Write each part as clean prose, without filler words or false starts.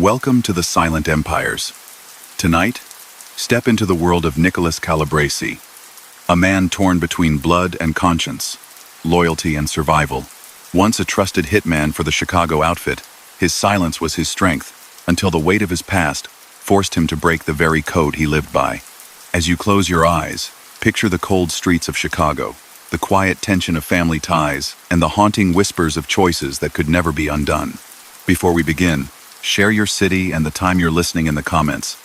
Welcome to the Silent Empires. Tonight, step into the world of Nicholas Calabrese, a man torn between blood and conscience, loyalty and survival. Once a trusted hitman for the Chicago outfit, his silence was his strength, until the weight of his past forced him to break the very code he lived by. As you close your eyes, picture the cold streets of Chicago, the quiet tension of family ties, and the haunting whispers of choices that could never be undone. Before we begin, share your city and the time you're listening in the comments.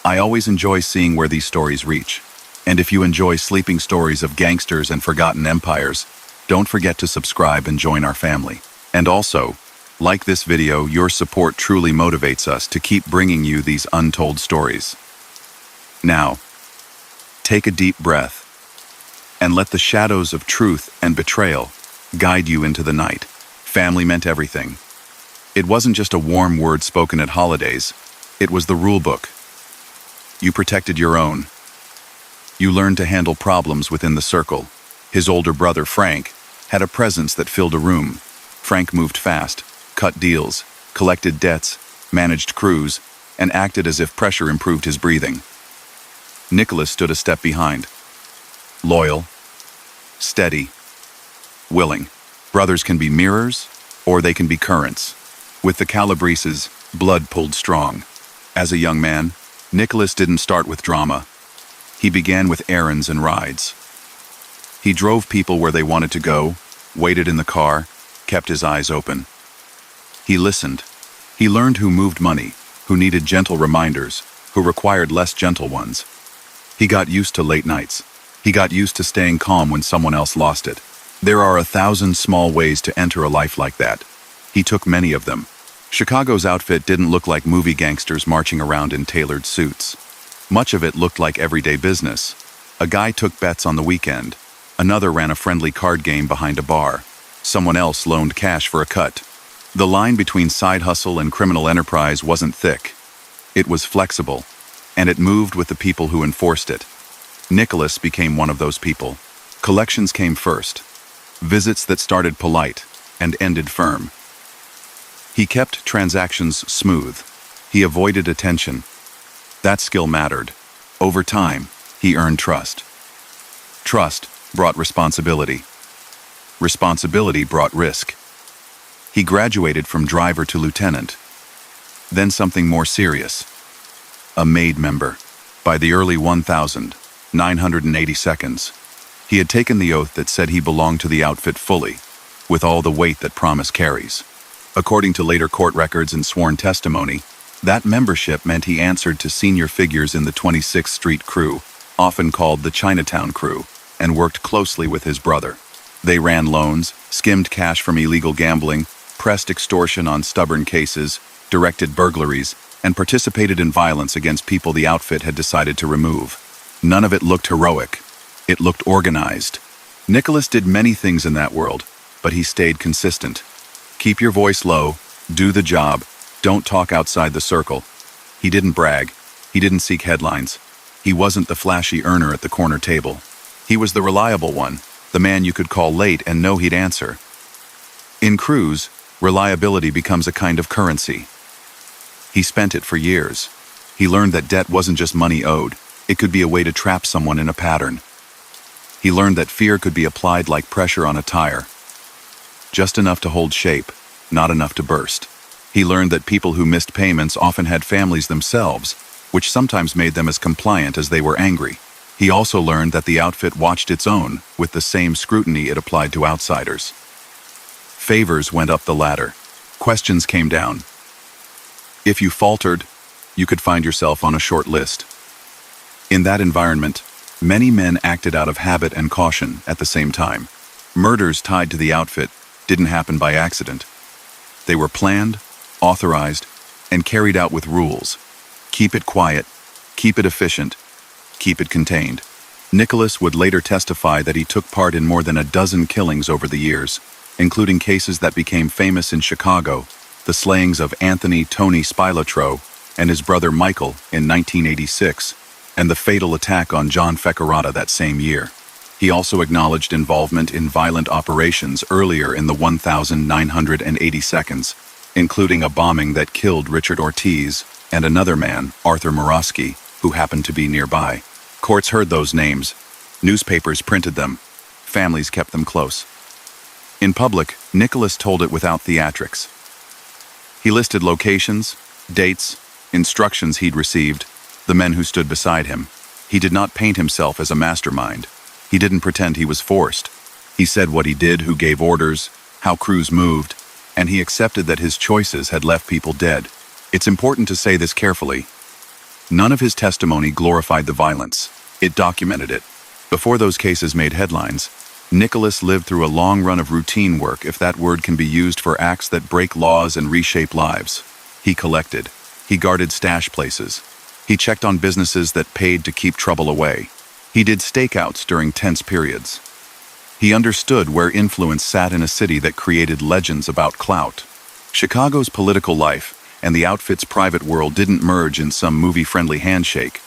I always enjoy seeing where these stories reach. And if you enjoy sleeping stories of gangsters and forgotten empires, don't forget to subscribe and join our family. And also, like this video, your support truly motivates us to keep bringing you these untold stories. Now, take a deep breath and let the shadows of truth and betrayal guide you into the night. Family meant everything. It wasn't just a warm word spoken at holidays, it was the rule book. You protected your own. You learned to handle problems within the circle. His older brother, Frank, had a presence that filled a room. Frank moved fast, cut deals, collected debts, managed crews, and acted as if pressure improved his breathing. Nicholas stood a step behind. Loyal, steady, willing. Brothers can be mirrors, or they can be currents. With the Calabreses, blood pulled strong. As a young man, Nicholas didn't start with drama. He began with errands and rides. He drove people where they wanted to go, waited in the car, kept his eyes open. He listened. He learned who moved money, who needed gentle reminders, who required less gentle ones. He got used to late nights. He got used to staying calm when someone else lost it. There are 1,000 small ways to enter a life like that. He took many of them. Chicago's outfit didn't look like movie gangsters marching around in tailored suits. Much of it looked like everyday business. A guy took bets on the weekend. Another ran a friendly card game behind a bar. Someone else loaned cash for a cut. The line between side hustle and criminal enterprise wasn't thick. It was flexible, and it moved with the people who enforced it. Nicholas became one of those people. Collections came first. Visits that started polite and ended firm. He kept transactions smooth. He avoided attention. That skill mattered. Over time, he earned trust. Trust brought responsibility. Responsibility brought risk. He graduated from driver to lieutenant. Then something more serious. A maid member. By the early 1982, he had taken the oath that said he belonged to the outfit fully, with all the weight that promise carries. According to later court records and sworn testimony, that membership meant he answered to senior figures in the 26th Street crew, often called the Chinatown crew, and worked closely with his brother. They ran loans, skimmed cash from illegal gambling, pressed extortion on stubborn cases, directed burglaries, and participated in violence against people the outfit had decided to remove. None of it looked heroic. It looked organized. Nicholas did many things in that world, but he stayed consistent. Keep your voice low, do the job, don't talk outside the circle. He didn't brag. He didn't seek headlines. He wasn't the flashy earner at the corner table. He was the reliable one, the man you could call late and know he'd answer. In crews, reliability becomes a kind of currency. He spent it for years. He learned that debt wasn't just money owed. It could be a way to trap someone in a pattern. He learned that fear could be applied like pressure on a tire. Just enough to hold shape, not enough to burst. He learned that people who missed payments often had families themselves, which sometimes made them as compliant as they were angry. He also learned that the outfit watched its own with the same scrutiny it applied to outsiders. Favors went up the ladder. Questions came down. If you faltered, you could find yourself on a short list. In that environment, many men acted out of habit and caution at the same time. Murders tied to the outfit didn't happen by accident. They were planned, authorized, and carried out with rules. Keep it quiet, keep it efficient, keep it contained. Nicholas would later testify that he took part in more than a dozen killings over the years, including cases that became famous in Chicago, the slayings of Anthony Tony Spilotro and his brother Michael in 1986, and the fatal attack on John Fecarata that same year. He also acknowledged involvement in violent operations earlier in the 1982, including a bombing that killed Richard Ortiz and another man, Arthur Morosky, who happened to be nearby. Courts heard those names. Newspapers printed them. Families kept them close. In public, Nicholas told it without theatrics. He listed locations, dates, instructions he'd received, the men who stood beside him. He did not paint himself as a mastermind. He didn't pretend he was forced. He said what he did, who gave orders, how crews moved, and he accepted that his choices had left people dead. It's important to say this carefully. None of his testimony glorified the violence. It documented it. Before those cases made headlines, Nicholas lived through a long run of routine work, if that word can be used for acts that break laws and reshape lives. He collected. He guarded stash places. He checked on businesses that paid to keep trouble away. He did stakeouts during tense periods. He understood where influence sat in a city that created legends about clout. Chicago's political life and the outfit's private world didn't merge in some movie-friendly handshake.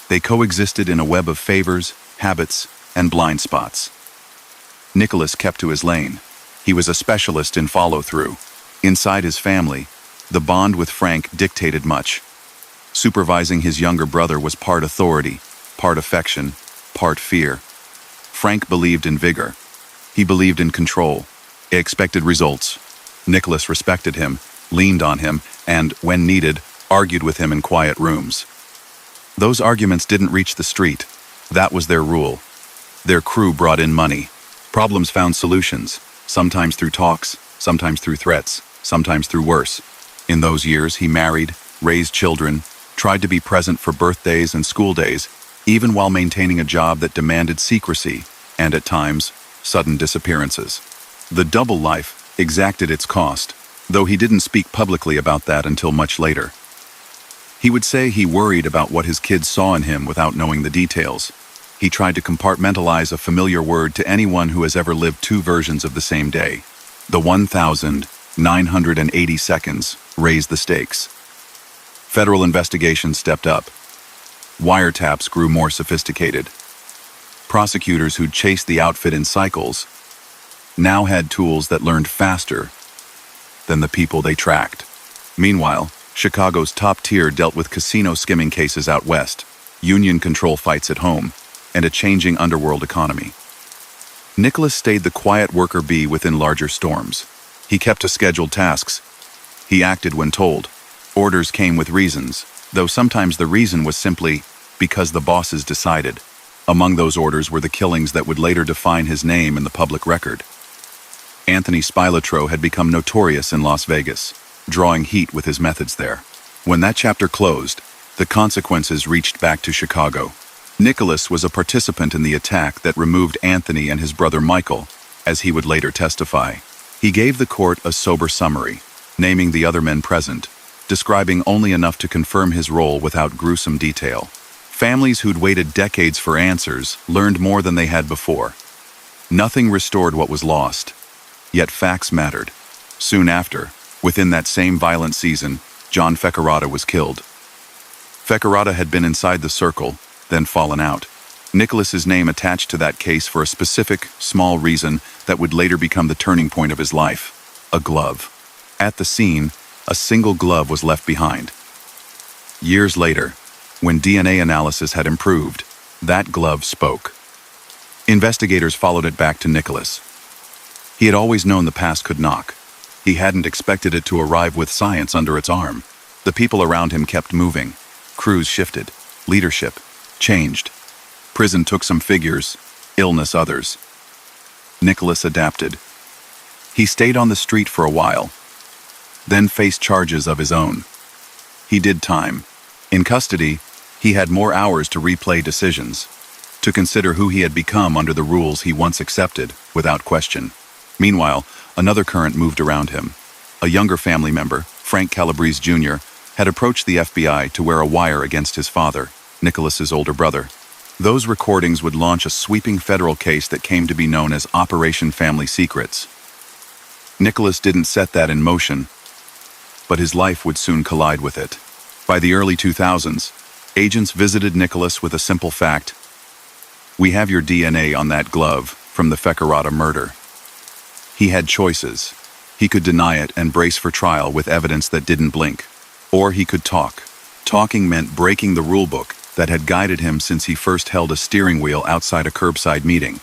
They coexisted in a web of favors, habits, and blind spots. Nicholas kept to his lane. He was a specialist in follow-through. Inside his family, the bond with Frank dictated much. Supervising his younger brother was part authority, part affection, part fear. Frank believed in vigor. He believed in control. He expected results. Nicholas respected him, leaned on him, and, when needed, argued with him in quiet rooms. Those arguments didn't reach the street. That was their rule. Their crew brought in money. Problems found solutions, sometimes through talks, sometimes through threats, sometimes through worse. In those years, he married, raised children, tried to be present for birthdays and school days, even while maintaining a job that demanded secrecy and, at times, sudden disappearances. The double life exacted its cost, though he didn't speak publicly about that until much later. He would say he worried about what his kids saw in him without knowing the details. He tried to compartmentalize a familiar word to anyone who has ever lived two versions of the same day. The 1,980 seconds raised the stakes. Federal investigations stepped up. Wiretaps grew more sophisticated. Prosecutors who'd chased the outfit in cycles now had tools that learned faster than the people they tracked. Meanwhile, Chicago's top tier dealt with casino skimming cases out west, union control fights at home, and a changing underworld economy. Nicholas stayed the quiet worker bee within larger storms. He kept to scheduled tasks. He acted when told. Orders came with reasons, though sometimes the reason was simply because the bosses decided. Among those orders were the killings that would later define his name in the public record. Anthony Spilatro had become notorious in Las Vegas, drawing heat with his methods there. When that chapter closed, the consequences reached back to Chicago. Nicholas was a participant in the attack that removed Anthony and his brother Michael, as he would later testify. He gave the court a sober summary, naming the other men present, describing only enough to confirm his role without gruesome detail. Families who'd waited decades for answers learned more than they had before. Nothing restored what was lost, yet facts mattered. Soon after, within that same violent season, John Fecarata was killed. Fecarata had been inside the circle, then fallen out. Nicholas's name attached to that case for a specific, small reason that would later become the turning point of his life: a glove. At the scene, a single glove was left behind. Years later, when DNA analysis had improved, that glove spoke. Investigators followed it back to Nicholas. He had always known the past could knock. He hadn't expected it to arrive with science under its arm. The people around him kept moving. Crews shifted. Leadership changed. Prison took some figures, illness others. Nicholas adapted. He stayed on the street for a while, then faced charges of his own. He did time. In custody, he had more hours to replay decisions, to consider who he had become under the rules he once accepted, without question. Meanwhile, another current moved around him. A younger family member, Frank Calabrese Jr., had approached the FBI to wear a wire against his father, Nicholas's older brother. Those recordings would launch a sweeping federal case that came to be known as Operation Family Secrets. Nicholas didn't set that in motion, but his life would soon collide with it. By the early 2000s, agents visited Nicholas with a simple fact: "We have your DNA on that glove from the Fecarata murder." He had choices. He could deny it and brace for trial with evidence that didn't blink. Or he could talk. Talking meant breaking the rulebook that had guided him since he first held a steering wheel outside a curbside meeting.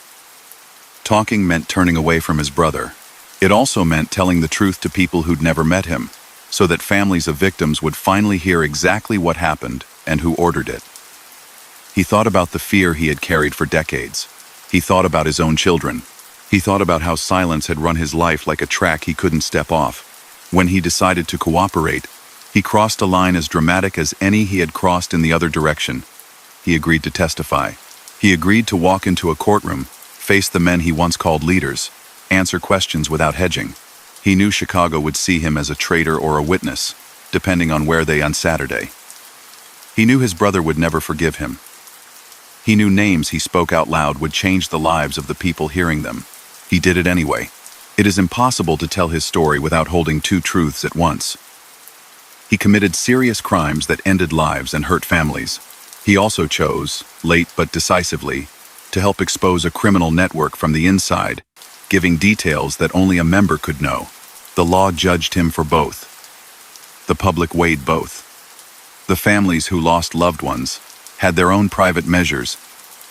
Talking meant turning away from his brother. It also meant telling the truth to people who'd never met him, so that families of victims would finally hear exactly what happened and who ordered it. He thought about the fear he had carried for decades. He thought about his own children. He thought about how silence had run his life like a track he couldn't step off. When he decided to cooperate, he crossed a line as dramatic as any he had crossed in the other direction. He agreed to testify. He agreed to walk into a courtroom, face the men he once called leaders, answer questions without hedging. He knew Chicago would see him as a traitor or a witness, depending on where they on Saturday. He knew his brother would never forgive him. He knew names he spoke out loud would change the lives of the people hearing them. He did it anyway. It is impossible to tell his story without holding two truths at once. He committed serious crimes that ended lives and hurt families. He also chose, late but decisively, to help expose a criminal network from the inside, giving details that only a member could know. The law judged him for both. The public weighed both. The families who lost loved ones had their own private measures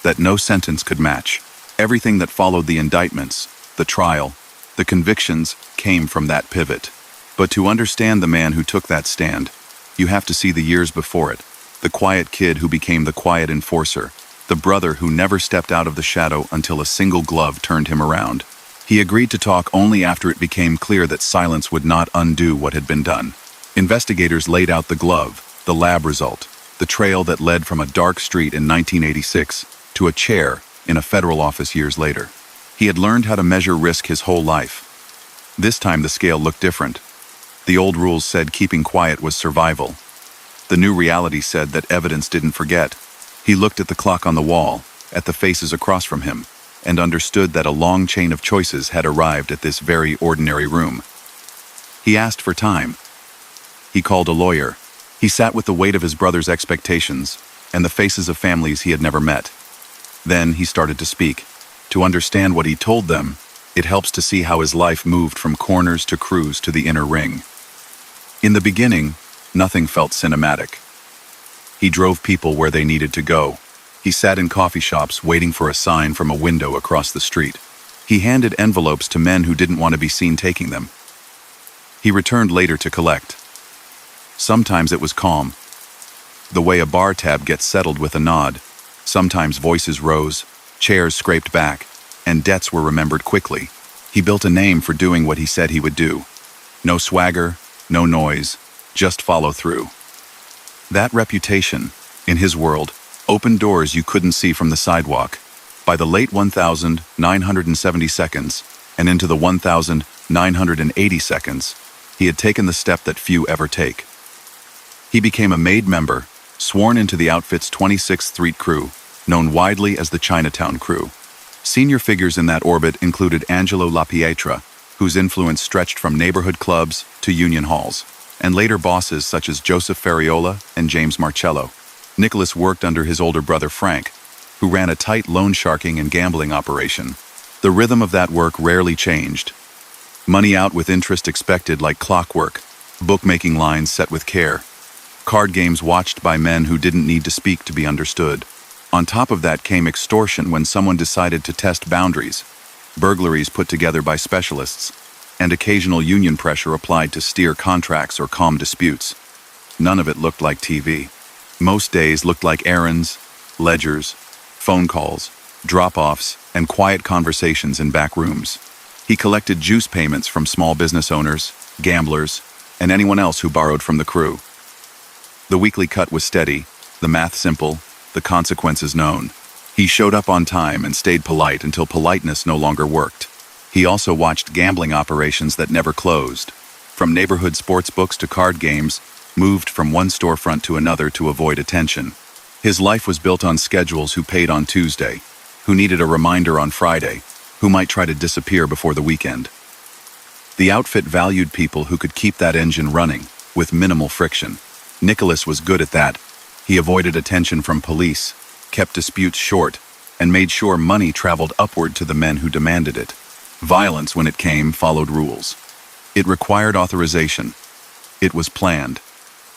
that no sentence could match. Everything that followed the indictments, the trial, the convictions came from that pivot. But to understand the man who took that stand, you have to see the years before it. The quiet kid who became the quiet enforcer. The brother who never stepped out of the shadow until a single glove turned him around. He agreed to talk only after it became clear that silence would not undo what had been done. Investigators laid out the glove, the lab result, the trail that led from a dark street in 1986 to a chair in a federal office years later. He had learned how to measure risk his whole life. This time the scale looked different. The old rules said keeping quiet was survival. The new reality said that evidence didn't forget. He looked at the clock on the wall, at the faces across from him, and understood that a long chain of choices had arrived at this very ordinary room. He asked for time. He called a lawyer. He sat with the weight of his brother's expectations and the faces of families he had never met. Then he started to speak. To understand what he told them, it helps to see how his life moved from corners to crews to the inner ring. In the beginning, nothing felt cinematic. He drove people where they needed to go. He sat in coffee shops waiting for a sign from a window across the street. He handed envelopes to men who didn't want to be seen taking them. He returned later to collect. Sometimes it was calm, the way a bar tab gets settled with a nod. Sometimes voices rose, chairs scraped back, and debts were remembered quickly. He built a name for doing what he said he would do. No swagger, no noise, just follow through. That reputation, in his world, opened doors you couldn't see from the sidewalk. By the late 1970 seconds, and into the 1980 seconds, he had taken the step that few ever take. He became a made member, sworn into the outfit's 26th Street crew, known widely as the Chinatown Crew. Senior figures in that orbit included Angelo LaPietra, whose influence stretched from neighborhood clubs to union halls, and later bosses such as Joseph Ferriola and James Marcello. Nicholas worked under his older brother Frank, who ran a tight loan sharking and gambling operation. The rhythm of that work rarely changed. Money out with interest expected like clockwork, bookmaking lines set with care, card games watched by men who didn't need to speak to be understood. On top of that came extortion when someone decided to test boundaries, burglaries put together by specialists, and occasional union pressure applied to steer contracts or calm disputes. None of it looked like TV. Most days looked like errands, ledgers, phone calls, drop-offs, and quiet conversations in back rooms. He collected juice payments from small business owners, gamblers, and anyone else who borrowed from the crew. The weekly cut was steady, the math simple, the consequences known. He showed up on time and stayed polite until politeness no longer worked. He also watched gambling operations that never closed. From neighborhood sports books to card games, moved from one storefront to another to avoid attention. His life was built on schedules who paid on Tuesday, who needed a reminder on Friday, who might try to disappear before the weekend. The outfit valued people who could keep that engine running, with minimal friction. Nicholas was good at that. He avoided attention from police, kept disputes short, and made sure money traveled upward to the men who demanded it. Violence, when it came, followed rules. It required authorization. It was planned.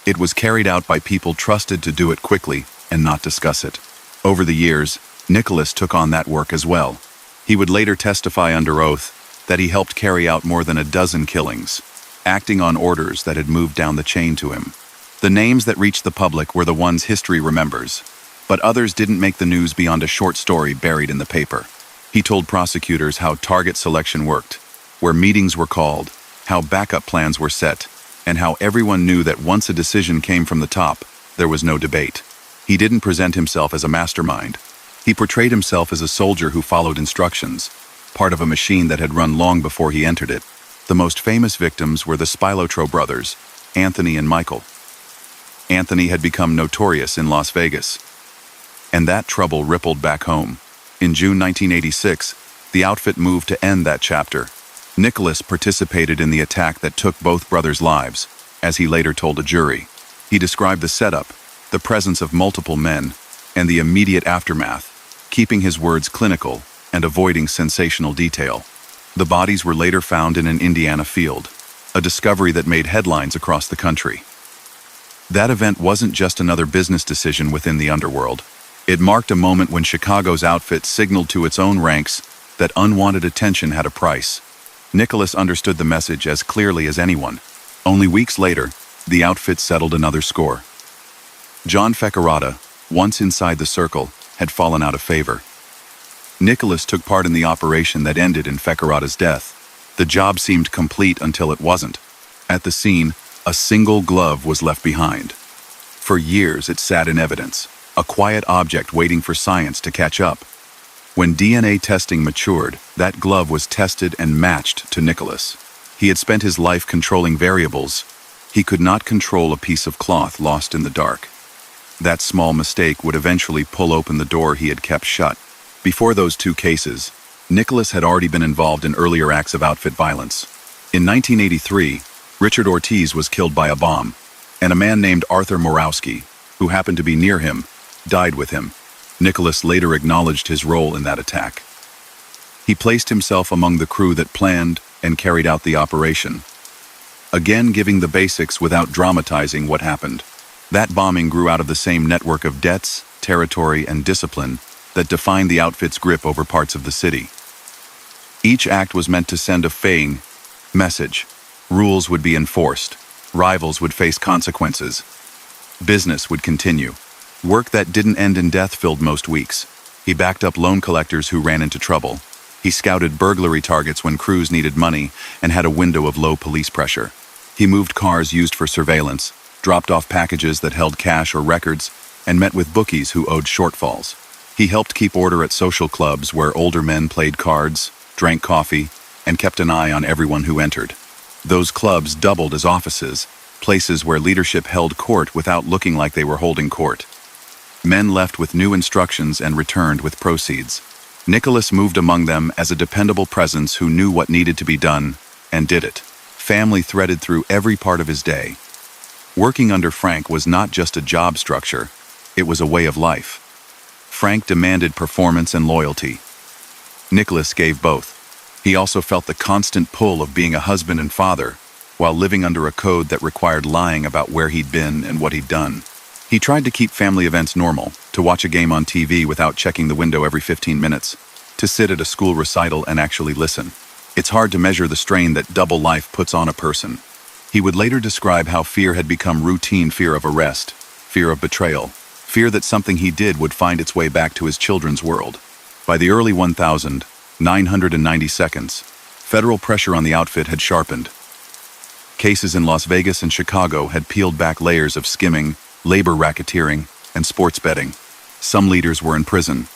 It was carried out by people trusted to do it quickly and not discuss it. Over the years, Nicholas took on that work as well. He would later testify under oath that he helped carry out more than a dozen killings, acting on orders that had moved down the chain to him. The names that reached the public were the ones history remembers, but others didn't make the news beyond a short story buried in the paper. He told prosecutors how target selection worked, where meetings were called, how backup plans were set, and how everyone knew that once a decision came from the top, there was no debate. He didn't present himself as a mastermind. He portrayed himself as a soldier who followed instructions, part of a machine that had run long before he entered it. The most famous victims were the Spilotro brothers, Anthony and Michael. Anthony had become notorious in Las Vegas, and that trouble rippled back home. In June 1986, the outfit moved to end that chapter. Nicholas participated in the attack that took both brothers' lives, as he later told a jury. He described the setup, the presence of multiple men, and the immediate aftermath, keeping his words clinical and avoiding sensational detail. The bodies were later found in an Indiana field, a discovery that made headlines across the country. That event wasn't just another business decision within the underworld. It marked a moment when Chicago's outfit signaled to its own ranks that unwanted attention had a price. Nicholas understood the message as clearly as anyone. Only weeks later, the outfit settled another score. John Fecarata, once inside the circle, had fallen out of favor. Nicholas took part in the operation that ended in Fecarata's death. The job seemed complete until it wasn't. At the scene, a single glove was left behind. For years, it sat in evidence, a quiet object waiting for science to catch up. When DNA testing matured, that glove was tested and matched to Nicholas. He had spent his life controlling variables. He could not control a piece of cloth lost in the dark. That small mistake would eventually pull open the door he had kept shut. Before those two cases, Nicholas had already been involved in earlier acts of outfit violence. In 1983, Richard Ortiz was killed by a bomb, and a man named Arthur Morawski, who happened to be near him, died with him. Nicholas later acknowledged his role in that attack. He placed himself among the crew that planned and carried out the operation, again giving the basics without dramatizing what happened. That bombing grew out of the same network of debts, territory, and discipline that defined the outfit's grip over parts of the city. Each act was meant to send a faying message. Rules would be enforced. Rivals would face consequences. Business would continue. Work that didn't end in death filled most weeks. He backed up loan collectors who ran into trouble. He scouted burglary targets when crews needed money and had a window of low police pressure. He moved cars used for surveillance, dropped off packages that held cash or records, and met with bookies who owed shortfalls. He helped keep order at social clubs where older men played cards, drank coffee, and kept an eye on everyone who entered. Those clubs doubled as offices, places where leadership held court without looking like they were holding court. Men left with new instructions and returned with proceeds. Nicholas moved among them as a dependable presence who knew what needed to be done and did it. Family threaded through every part of his day. Working under Frank was not just a job structure, it was a way of life. Frank demanded performance and loyalty. Nicholas gave both. He also felt the constant pull of being a husband and father, while living under a code that required lying about where he'd been and what he'd done. He tried to keep family events normal, to watch a game on TV without checking the window every 15 minutes, to sit at a school recital and actually listen. It's hard to measure the strain that double life puts on a person. He would later describe how fear had become routine fear of arrest, fear of betrayal, fear that something he did would find its way back to his children's world. By the early 1992s, federal pressure on the outfit had sharpened. Cases in Las Vegas and Chicago had peeled back layers of skimming, labor racketeering, and sports betting. Some leaders were in prison.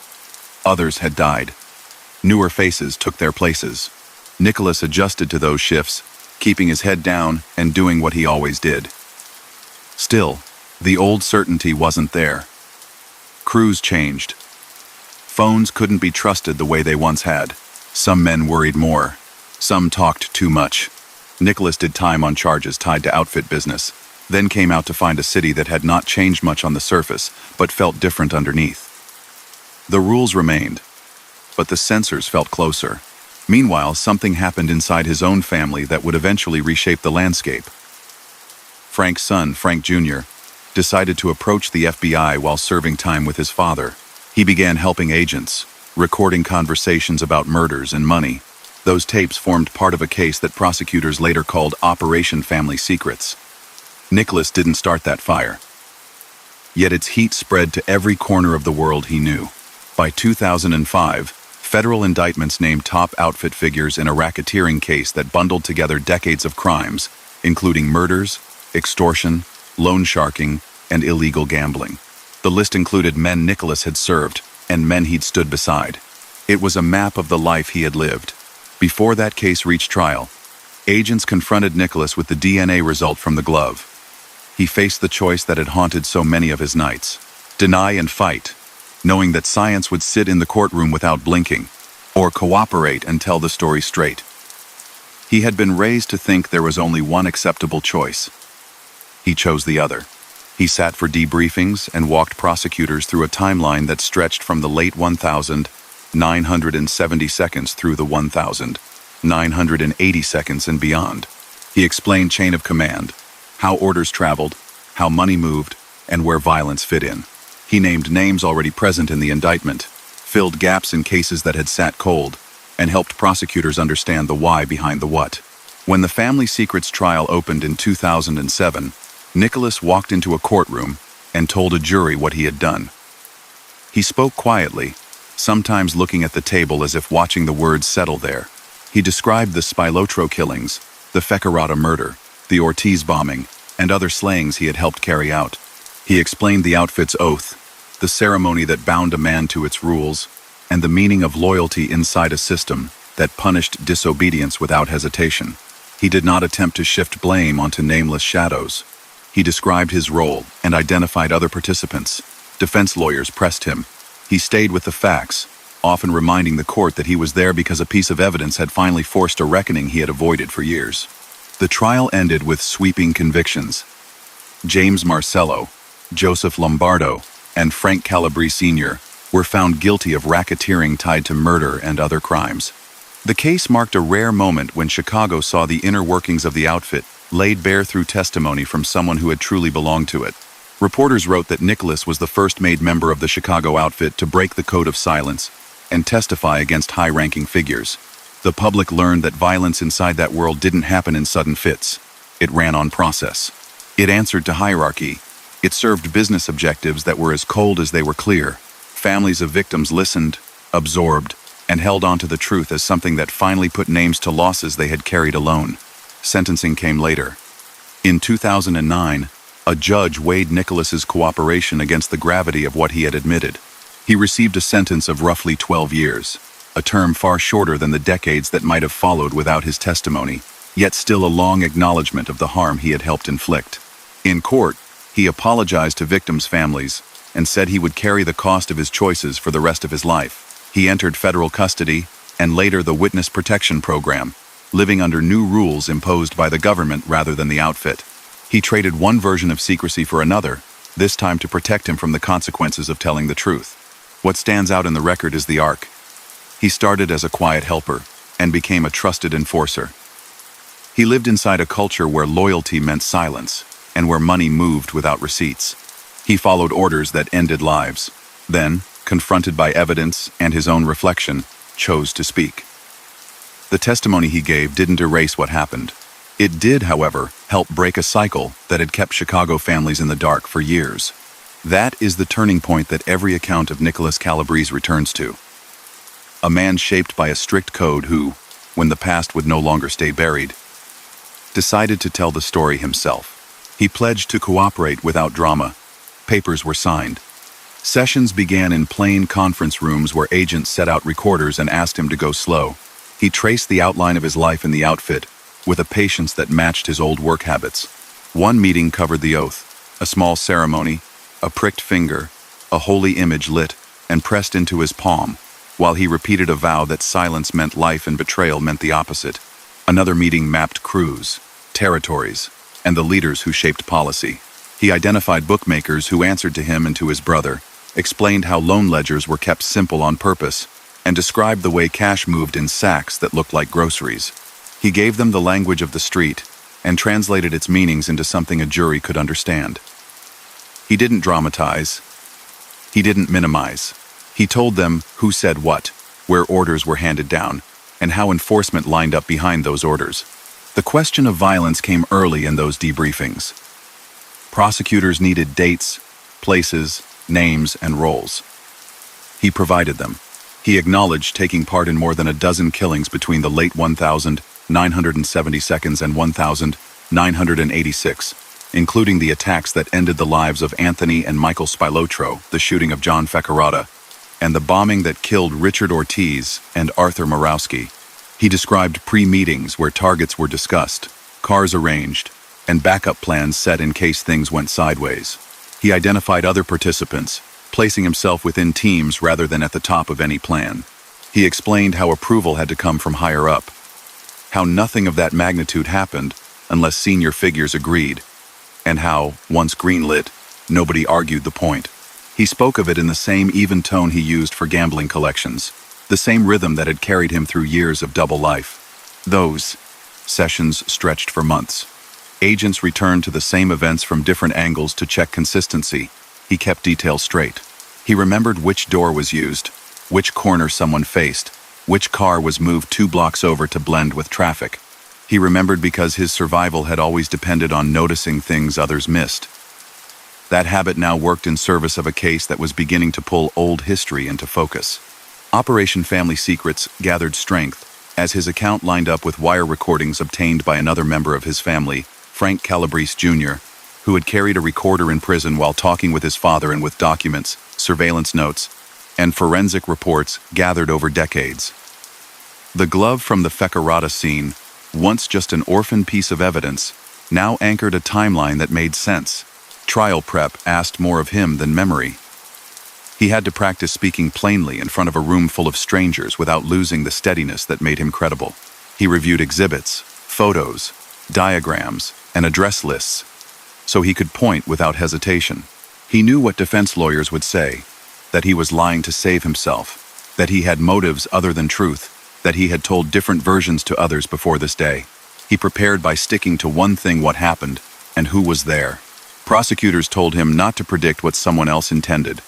Others had died. Newer faces took their places. Nicholas adjusted to those shifts, keeping his head down and doing what he always did. Still, the old certainty wasn't there. Crews changed. Phones couldn't be trusted the way they once had. Some men worried more. Some talked too much. Nicholas did time on charges tied to outfit business, then came out to find a city that had not changed much on the surface, but felt different underneath. The rules remained, but the censors felt closer. Meanwhile, something happened inside his own family that would eventually reshape the landscape. Frank's son, Frank Jr., decided to approach the FBI while serving time with his father. He began helping agents, recording conversations about murders and money. Those tapes formed part of a case that prosecutors later called Operation Family Secrets. Nicholas didn't start that fire. Yet its heat spread to every corner of the world he knew. By 2005, federal indictments named top outfit figures in a racketeering case that bundled together decades of crimes, including murders, extortion, loan sharking, and illegal gambling. The list included men Nicholas had served and men he'd stood beside. It was a map of the life he had lived. Before that case reached trial, agents confronted Nicholas with the DNA result from the glove. He faced the choice that had haunted so many of his nights: deny and fight, knowing that science would sit in the courtroom without blinking, or cooperate and tell the story straight. He had been raised to think there was only one acceptable choice. He chose the other. He sat for debriefings and walked prosecutors through a timeline that stretched from the late 1970 seconds through the 1980 seconds and beyond. He explained chain of command, how orders traveled, how money moved, and where violence fit in. He named names already present in the indictment, filled gaps in cases that had sat cold, and helped prosecutors understand the why behind the what. When the Family Secrets trial opened in 2007, Nicholas walked into a courtroom and told a jury what he had done. He spoke quietly, sometimes looking at the table as if watching the words settle there. He described the Spilotro killings, the Fecarata murder, the Ortiz bombing, and other slayings he had helped carry out. He explained the outfit's oath, the ceremony that bound a man to its rules, and the meaning of loyalty inside a system that punished disobedience without hesitation. He did not attempt to shift blame onto nameless shadows. He described his role and identified other participants. Defense lawyers pressed him. He stayed with the facts, often reminding the court that he was there because a piece of evidence had finally forced a reckoning he had avoided for years. The trial ended with sweeping convictions. James Marcello, Joseph Lombardo, and Frank Calabrese Sr. were found guilty of racketeering tied to murder and other crimes. The case marked a rare moment when Chicago saw the inner workings of the outfit laid bare through testimony from someone who had truly belonged to it. Reporters wrote that Nicholas was the first made member of the Chicago outfit to break the code of silence and testify against high-ranking figures. The public learned that violence inside that world didn't happen in sudden fits. It ran on process. It answered to hierarchy. It served business objectives that were as cold as they were clear. Families of victims listened, absorbed, and held on to the truth as something that finally put names to losses they had carried alone. Sentencing came later. In 2009, a judge weighed Nicholas's cooperation against the gravity of what he had admitted. He received a sentence of roughly 12 years, a term far shorter than the decades that might have followed without his testimony, yet still a long acknowledgement of the harm he had helped inflict. In court, he apologized to victims' families and said he would carry the cost of his choices for the rest of his life. He entered federal custody and later the Witness Protection Program, living under new rules imposed by the government rather than the outfit. He traded one version of secrecy for another, this time to protect him from the consequences of telling the truth. What stands out in the record is the arc. He started as a quiet helper and became a trusted enforcer. He lived inside a culture where loyalty meant silence and where money moved without receipts. He followed orders that ended lives. Then, confronted by evidence and his own reflection, chose to speak. The testimony he gave didn't erase what happened. It did, however, help break a cycle that had kept Chicago families in the dark for years. That is the turning point that every account of Nicholas Calabrese returns to. A man shaped by a strict code who, when the past would no longer stay buried, decided to tell the story himself. He pledged to cooperate without drama. Papers were signed. Sessions began in plain conference rooms where agents set out recorders and asked him to go slow. He traced the outline of his life in the outfit, with a patience that matched his old work habits. One meeting covered the oath, a small ceremony, a pricked finger, a holy image lit and pressed into his palm, while he repeated a vow that silence meant life and betrayal meant the opposite. Another meeting mapped crews, territories, and the leaders who shaped policy. He identified bookmakers who answered to him and to his brother, explained how loan ledgers were kept simple on purpose, and described the way cash moved in sacks that looked like groceries. He gave them the language of the street and translated its meanings into something a jury could understand. He didn't dramatize. He didn't minimize. He told them who said what, where orders were handed down, and how enforcement lined up behind those orders. The question of violence came early in those debriefings. Prosecutors needed dates, places, names, and roles. He provided them. He acknowledged taking part in more than a dozen killings between the late 1972 and 1986, including the attacks that ended the lives of Anthony and Michael Spilotro, the shooting of John Fecarata, and the bombing that killed Richard Ortiz and Arthur Morawski. He described pre-meetings where targets were discussed, cars arranged, and backup plans set in case things went sideways. He identified other participants, placing himself within teams rather than at the top of any plan. He explained how approval had to come from higher up, how nothing of that magnitude happened unless senior figures agreed, and how, once greenlit, nobody argued the point. He spoke of it in the same even tone he used for gambling collections, the same rhythm that had carried him through years of double life. Those sessions stretched for months. Agents returned to the same events from different angles to check consistency. He kept details straight. He remembered which door was used, which corner someone faced, which car was moved 2 blocks over to blend with traffic. He remembered because his survival had always depended on noticing things others missed. That habit now worked in service of a case that was beginning to pull old history into focus. Operation Family Secrets gathered strength as his account lined up with wire recordings obtained by another member of his family, Frank Calabrese Jr., who had carried a recorder in prison while talking with his father, and with documents, surveillance notes, and forensic reports gathered over decades. The glove from the Fecarata scene, once just an orphan piece of evidence, now anchored a timeline that made sense. Trial prep asked more of him than memory. He had to practice speaking plainly in front of a room full of strangers without losing the steadiness that made him credible. He reviewed exhibits, photos, diagrams, and address lists, so he could point without hesitation. He knew what defense lawyers would say, that he was lying to save himself, that he had motives other than truth, that he had told different versions to others before this day. He prepared by sticking to one thing: what happened and who was there. Prosecutors told him not to predict what someone else intended.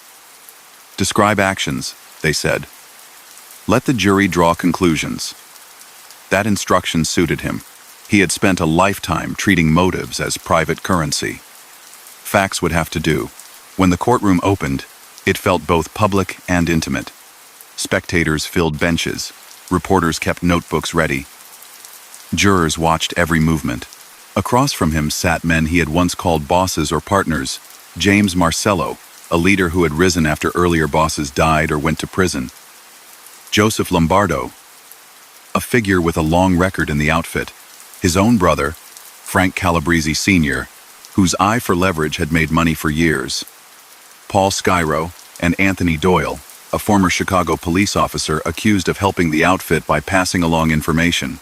Describe actions, they said. Let the jury draw conclusions. That instruction suited him. He had spent a lifetime treating motives as private currency. Facts would have to do. When the courtroom opened, it felt both public and intimate. Spectators filled benches. Reporters kept notebooks ready. Jurors watched every movement. Across from him sat men he had once called bosses or partners. James Marcello, a leader who had risen after earlier bosses died or went to prison. Joseph Lombardo, a figure with a long record in the outfit. His own brother, Frank Calabrese Sr., whose eye for leverage had made money for years. Paul Skyro and Anthony Doyle, a former Chicago police officer accused of helping the outfit by passing along information.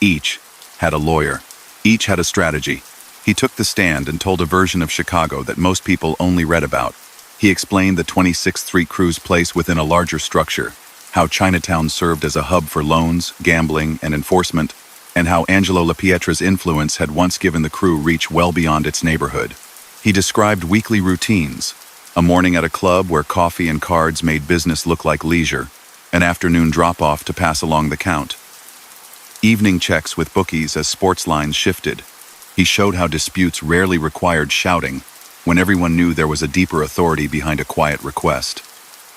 Each had a lawyer. Each had a strategy. He took the stand and told a version of Chicago that most people only read about. He explained the 26th Street crew's place within a larger structure, how Chinatown served as a hub for loans, gambling, and enforcement, and how Angelo LaPietra's influence had once given the crew reach well beyond its neighborhood. He described weekly routines: a morning at a club where coffee and cards made business look like leisure, an afternoon drop-off to pass along the count, evening checks with bookies as sports lines shifted. He showed how disputes rarely required shouting, when everyone knew there was a deeper authority behind a quiet request.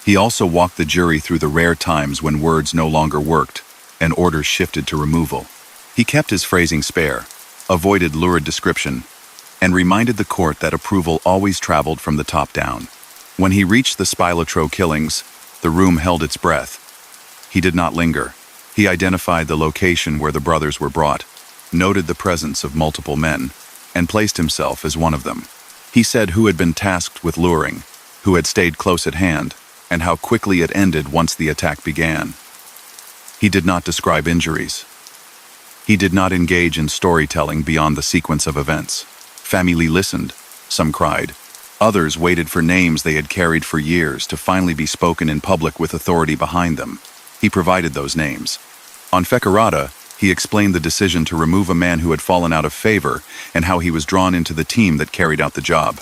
He also walked the jury through the rare times when words no longer worked and orders shifted to removal. He kept his phrasing spare, avoided lurid description, and reminded the court that approval always traveled from the top down. When he reached the Spilotro killings, the room held its breath. He did not linger. He identified the location where the brothers were brought, noted the presence of multiple men, and placed himself as one of them. He said who had been tasked with luring, who had stayed close at hand, and how quickly it ended once the attack began. He did not describe injuries. He did not engage in storytelling beyond the sequence of events. Family listened. Some cried. Others waited for names they had carried for years to finally be spoken in public with authority behind them. He provided those names. On Fekarada, he explained the decision to remove a man who had fallen out of favor and how he was drawn into the team that carried out the job.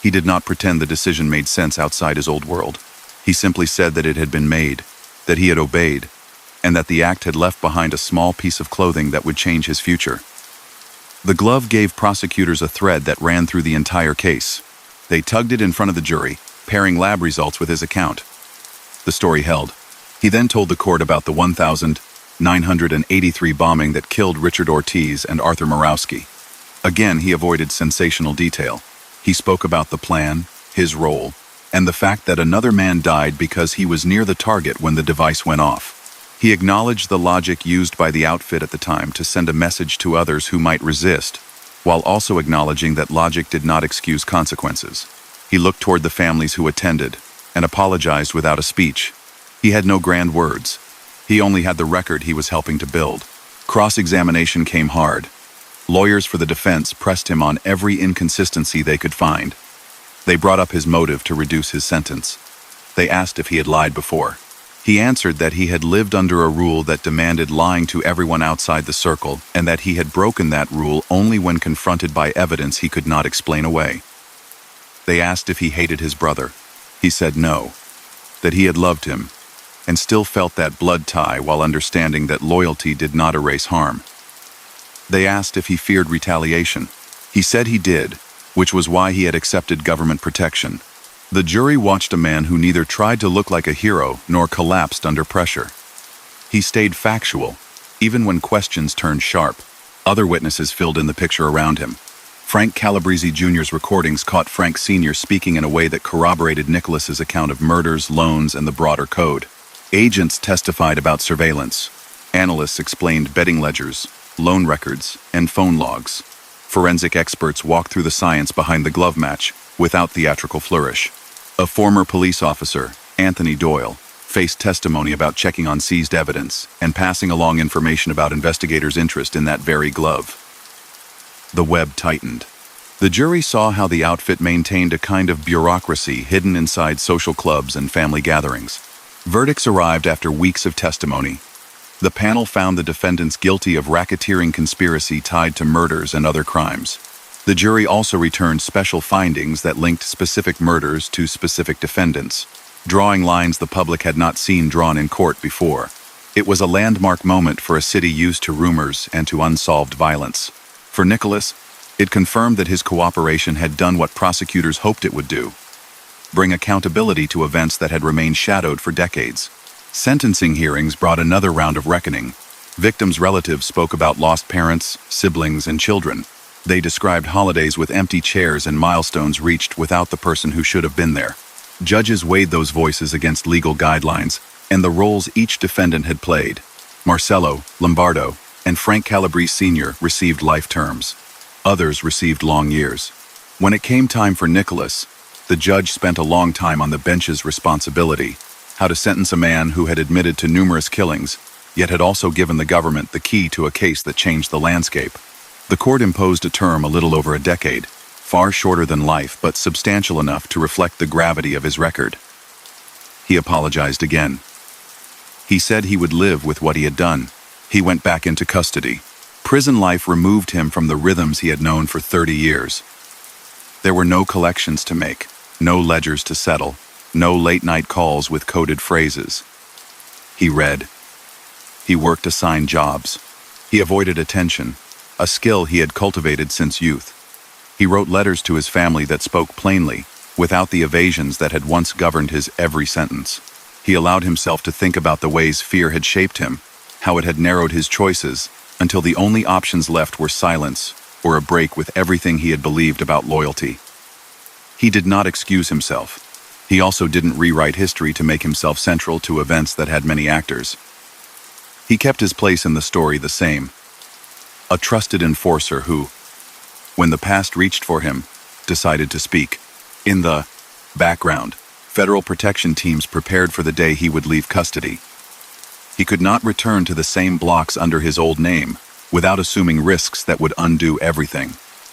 He did not pretend the decision made sense outside his old world. He simply said that it had been made, that he had obeyed, and that the act had left behind a small piece of clothing that would change his future. The glove gave prosecutors a thread that ran through the entire case. They tugged it in front of the jury, pairing lab results with his account. The story held. He then told the court about the 1,983 bombing that killed Richard Ortiz and Arthur Murawski. Again, he avoided sensational detail. He spoke about the plan, his role, and the fact that another man died because he was near the target when the device went off. He acknowledged the logic used by the outfit at the time to send a message to others who might resist, while also acknowledging that logic did not excuse consequences. He looked toward the families who attended and apologized without a speech. He had no grand words. He only had the record he was helping to build. Cross-examination came hard. Lawyers for the defense pressed him on every inconsistency they could find. They brought up his motive to reduce his sentence. They asked if he had lied before. He answered that he had lived under a rule that demanded lying to everyone outside the circle, and that he had broken that rule only when confronted by evidence he could not explain away. They asked if he hated his brother. He said no, that he had loved him, and still felt that blood tie while understanding that loyalty did not erase harm. They asked if he feared retaliation. He said he did, which was why he had accepted government protection. The jury watched a man who neither tried to look like a hero nor collapsed under pressure. He stayed factual, even when questions turned sharp. Other witnesses filled in the picture around him. Frank Calabrese Jr.'s recordings caught Frank Sr. speaking in a way that corroborated Nicholas's account of murders, loans, and the broader code. Agents testified about surveillance. Analysts explained betting ledgers, loan records, and phone logs. Forensic experts walked through the science behind the glove match without theatrical flourish. A former police officer, Anthony Doyle, faced testimony about checking on seized evidence and passing along information about investigators' interest in that very glove. The web tightened. The jury saw how the outfit maintained a kind of bureaucracy hidden inside social clubs and family gatherings. Verdicts arrived after weeks of testimony. The panel found the defendants guilty of racketeering conspiracy tied to murders and other crimes. The jury also returned special findings that linked specific murders to specific defendants, drawing lines the public had not seen drawn in court before. It was a landmark moment for a city used to rumors and to unsolved violence. For Nicholas, it confirmed that his cooperation had done what prosecutors hoped it would do: bring accountability to events that had remained shadowed for decades. Sentencing hearings brought another round of reckoning. Victims' relatives spoke about lost parents, siblings, and children. They described holidays with empty chairs and milestones reached without the person who should have been there. Judges weighed those voices against legal guidelines and the roles each defendant had played. Marcelo, Lombardo, and Frank Calabrese Sr. received life terms. Others received long years. When it came time for Nicholas, the judge spent a long time on the bench's responsibility: how to sentence a man who had admitted to numerous killings, yet had also given the government the key to a case that changed the landscape. The court imposed a term a little over a decade, far shorter than life but substantial enough to reflect the gravity of his record. He apologized again. He said he would live with what he had done. He went back into custody. Prison life removed him from the rhythms he had known for 30 years. There were no collections to make, no ledgers to settle, no late-night calls with coded phrases. He read. He worked assigned jobs. He avoided attention, a skill he had cultivated since youth. He wrote letters to his family that spoke plainly, without the evasions that had once governed his every sentence. He allowed himself to think about the ways fear had shaped him, how it had narrowed his choices, until the only options left were silence or a break with everything he had believed about loyalty. He did not excuse himself. He also didn't rewrite history to make himself central to events that had many actors. He kept his place in the story the same: a trusted enforcer who, when the past reached for him, decided to speak. In the background, federal protection teams prepared for the day he would leave custody. He could not return to the same blocks under his old name without assuming risks that would undo everything.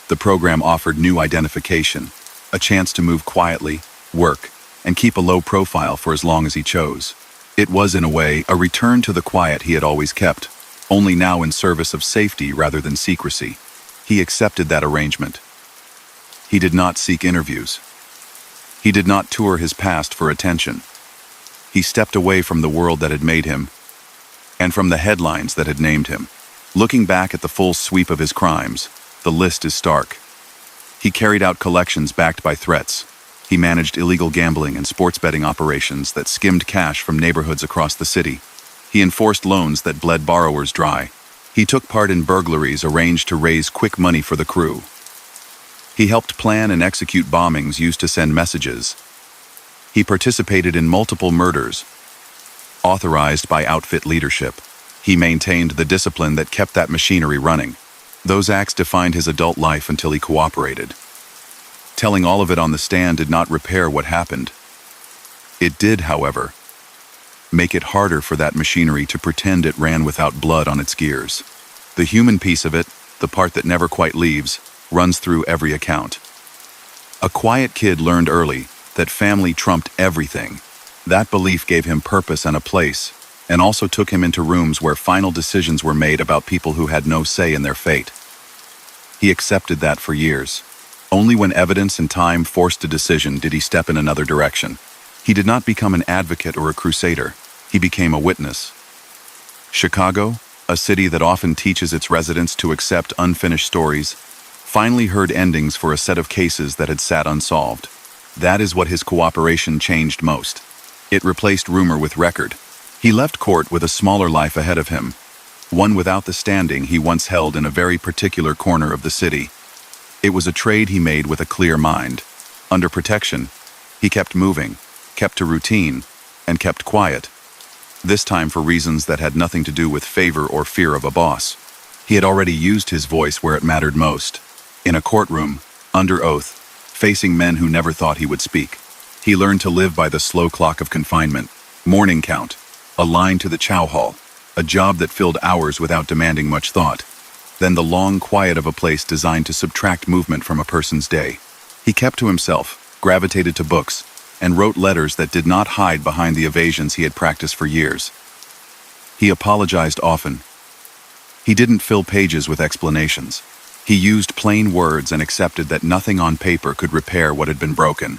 The program offered new identification, a chance to move quietly, work, and keep a low profile for as long as he chose. It was, in a way, a return to the quiet he had always kept, only now in service of safety rather than secrecy. He accepted that arrangement. He did not seek interviews. He did not tour his past for attention. He stepped away from the world that had made him, and from the headlines that had named him. Looking back at the full sweep of his crimes, the list is stark. He carried out collections backed by threats. He managed illegal gambling and sports betting operations that skimmed cash from neighborhoods across the city. He enforced loans that bled borrowers dry. He took part in burglaries arranged to raise quick money for the crew. He helped plan and execute bombings used to send messages. He participated in multiple murders, authorized by outfit leadership. He maintained the discipline that kept that machinery running. Those acts defined his adult life until he cooperated. Telling all of it on the stand did not repair what happened. It did, however, make it harder for that machinery to pretend it ran without blood on its gears. The human piece of it, the part that never quite leaves, runs through every account. A quiet kid learned early that family trumped everything. That belief gave him purpose and a place, and also took him into rooms where final decisions were made about people who had no say in their fate. He accepted that for years. Only when evidence and time forced a decision did he step in another direction. He did not become an advocate or a crusader. He became a witness. Chicago, a city that often teaches its residents to accept unfinished stories, finally heard endings for a set of cases that had sat unsolved. That is what his cooperation changed most. It replaced rumor with record. He left court with a smaller life ahead of him, one without the standing he once held in a very particular corner of the city. It was a trade he made with a clear mind. Under protection, he kept moving, kept to routine, and kept quiet. This time for reasons that had nothing to do with favor or fear of a boss. He had already used his voice where it mattered most. In a courtroom, under oath, facing men who never thought he would speak. He learned to live by the slow clock of confinement, morning count, a line to the chow hall, a job that filled hours without demanding much thought. Then the long quiet of a place designed to subtract movement from a person's day. He kept to himself, gravitated to books, and wrote letters that did not hide behind the evasions he had practiced for years. He apologized often. He didn't fill pages with explanations. He used plain words and accepted that nothing on paper could repair what had been broken.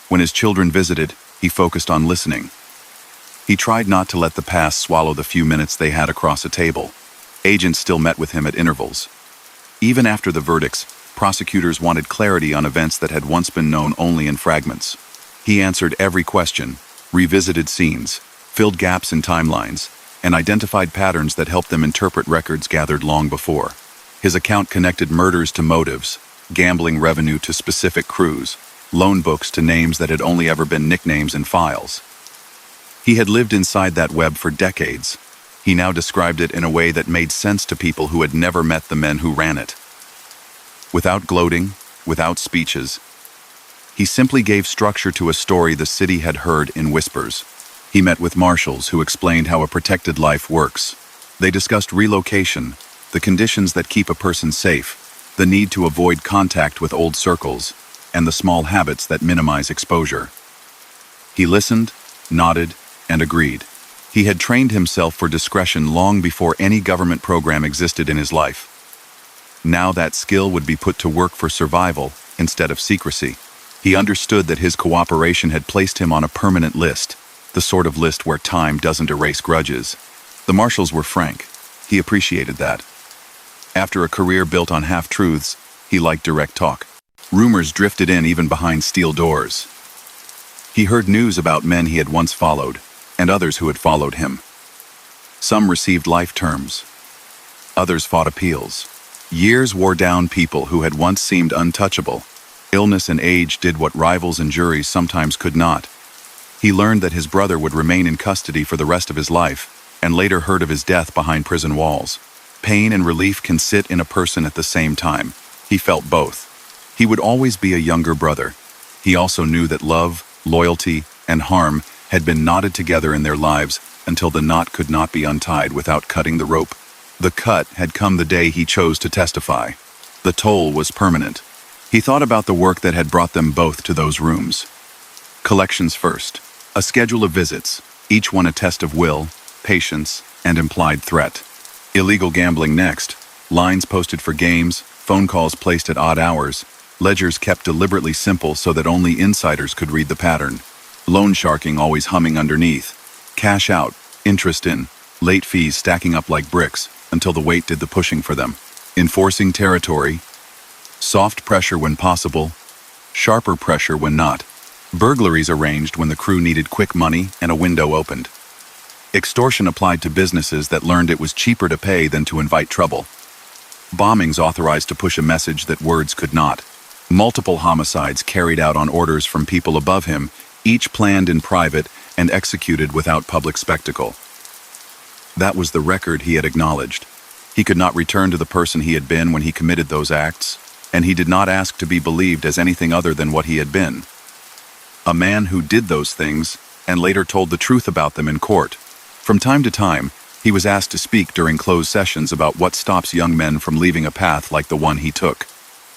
When his children visited, he focused on listening. He tried not to let the past swallow the few minutes they had across a table. Agents still met with him at intervals. Even after the verdicts, prosecutors wanted clarity on events that had once been known only in fragments. He answered every question, revisited scenes, filled gaps in timelines, and identified patterns that helped them interpret records gathered long before. His account connected murders to motives, gambling revenue to specific crews, loan books to names that had only ever been nicknames in files. He had lived inside that web for decades. He now described it in a way that made sense to people who had never met the men who ran it. Without gloating, without speeches, he simply gave structure to a story the city had heard in whispers. He met with marshals who explained how a protected life works. They discussed relocation, the conditions that keep a person safe, the need to avoid contact with old circles, and the small habits that minimize exposure. He listened, nodded, and agreed. He had trained himself for discretion long before any government program existed in his life. Now that skill would be put to work for survival instead of secrecy. He understood that his cooperation had placed him on a permanent list, the sort of list where time doesn't erase grudges. The marshals were frank. He appreciated that. After a career built on half-truths, he liked direct talk. Rumors drifted in even behind steel doors. He heard news about men he had once followed, and others who had followed him. Some received life terms. Others fought appeals. Years wore down people who had once seemed untouchable. Illness and age did what rivals and juries sometimes could not. He learned that his brother would remain in custody for the rest of his life, and later heard of his death behind prison walls. Pain and relief can sit in a person at the same time. He felt both. He would always be a younger brother. He also knew that love, loyalty, and harm had been knotted together in their lives until the knot could not be untied without cutting the rope. The cut had come the day he chose to testify. The toll was permanent. He thought about the work that had brought them both to those rooms. Collections first. A schedule of visits, each one a test of will, patience, and implied threat. Illegal gambling next. Lines posted for games, phone calls placed at odd hours, ledgers kept deliberately simple so that only insiders could read the pattern. Loan sharking always humming underneath. Cash out, interest in, late fees stacking up like bricks until the weight did the pushing for them. Enforcing territory. Soft pressure when possible, sharper pressure when not. Burglaries arranged when the crew needed quick money and a window opened. Extortion applied to businesses that learned it was cheaper to pay than to invite trouble. Bombings authorized to push a message that words could not. Multiple homicides carried out on orders from people above him, each planned in private and executed without public spectacle. That was the record he had acknowledged. He could not return to the person he had been when he committed those acts, and he did not ask to be believed as anything other than what he had been. A man who did those things and later told the truth about them in court. From time to time, he was asked to speak during closed sessions about what stops young men from leaving a path like the one he took.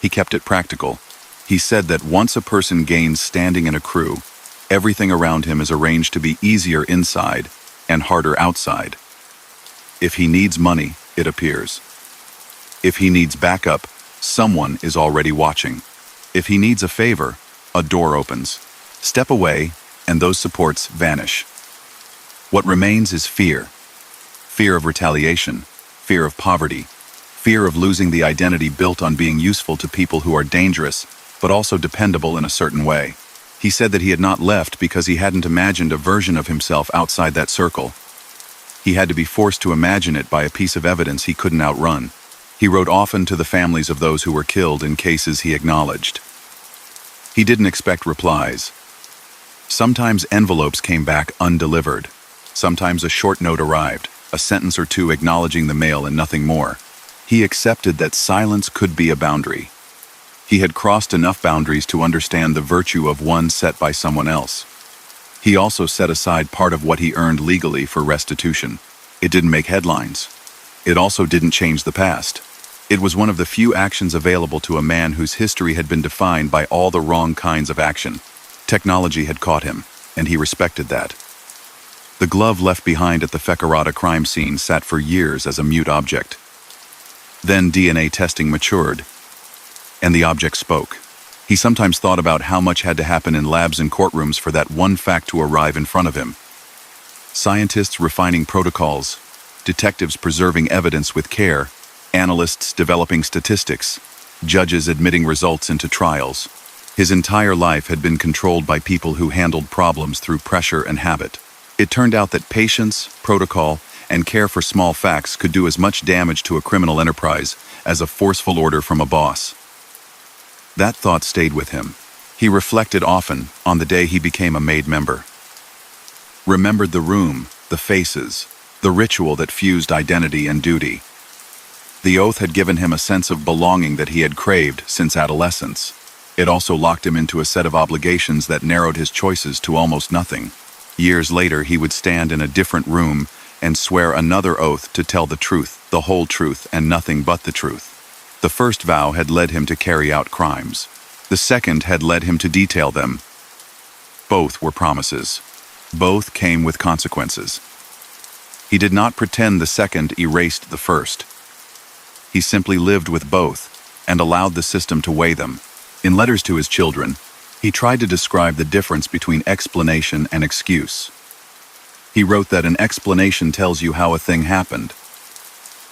He kept it practical. He said that once a person gains standing in a crew, everything around him is arranged to be easier inside and harder outside. If he needs money, it appears. If he needs backup, someone is already watching. If he needs a favor, a door opens. Step away, and those supports vanish. What remains is fear. Fear of retaliation, fear of poverty, fear of losing the identity built on being useful to people who are dangerous, but also dependable in a certain way. He said that he had not left because he hadn't imagined a version of himself outside that circle. He had to be forced to imagine it by a piece of evidence he couldn't outrun. He wrote often to the families of those who were killed in cases he acknowledged. He didn't expect replies. Sometimes envelopes came back undelivered. Sometimes a short note arrived, a sentence or two acknowledging the mail and nothing more. He accepted that silence could be a boundary. He had crossed enough boundaries to understand the virtue of one set by someone else. He also set aside part of what he earned legally for restitution. It didn't make headlines. It also didn't change the past. It was one of the few actions available to a man whose history had been defined by all the wrong kinds of action. Technology had caught him, and he respected that. The glove left behind at the Fecarata crime scene sat for years as a mute object. Then DNA testing matured, and the object spoke. He sometimes thought about how much had to happen in labs and courtrooms for that one fact to arrive in front of him. Scientists refining protocols, detectives preserving evidence with care, analysts developing statistics, judges admitting results into trials. His entire life had been controlled by people who handled problems through pressure and habit. It turned out that patience, protocol, and care for small facts could do as much damage to a criminal enterprise as a forceful order from a boss. That thought stayed with him. He reflected often on the day he became a made member. Remembered the room, the faces, the ritual that fused identity and duty. The oath had given him a sense of belonging that he had craved since adolescence. It also locked him into a set of obligations that narrowed his choices to almost nothing. Years later, he would stand in a different room and swear another oath to tell the truth, the whole truth, and nothing but the truth. The first vow had led him to carry out crimes. The second had led him to detail them. Both were promises. Both came with consequences. He did not pretend the second erased the first. He simply lived with both and allowed the system to weigh them. In letters to his children, he tried to describe the difference between explanation and excuse. He wrote that an explanation tells you how a thing happened.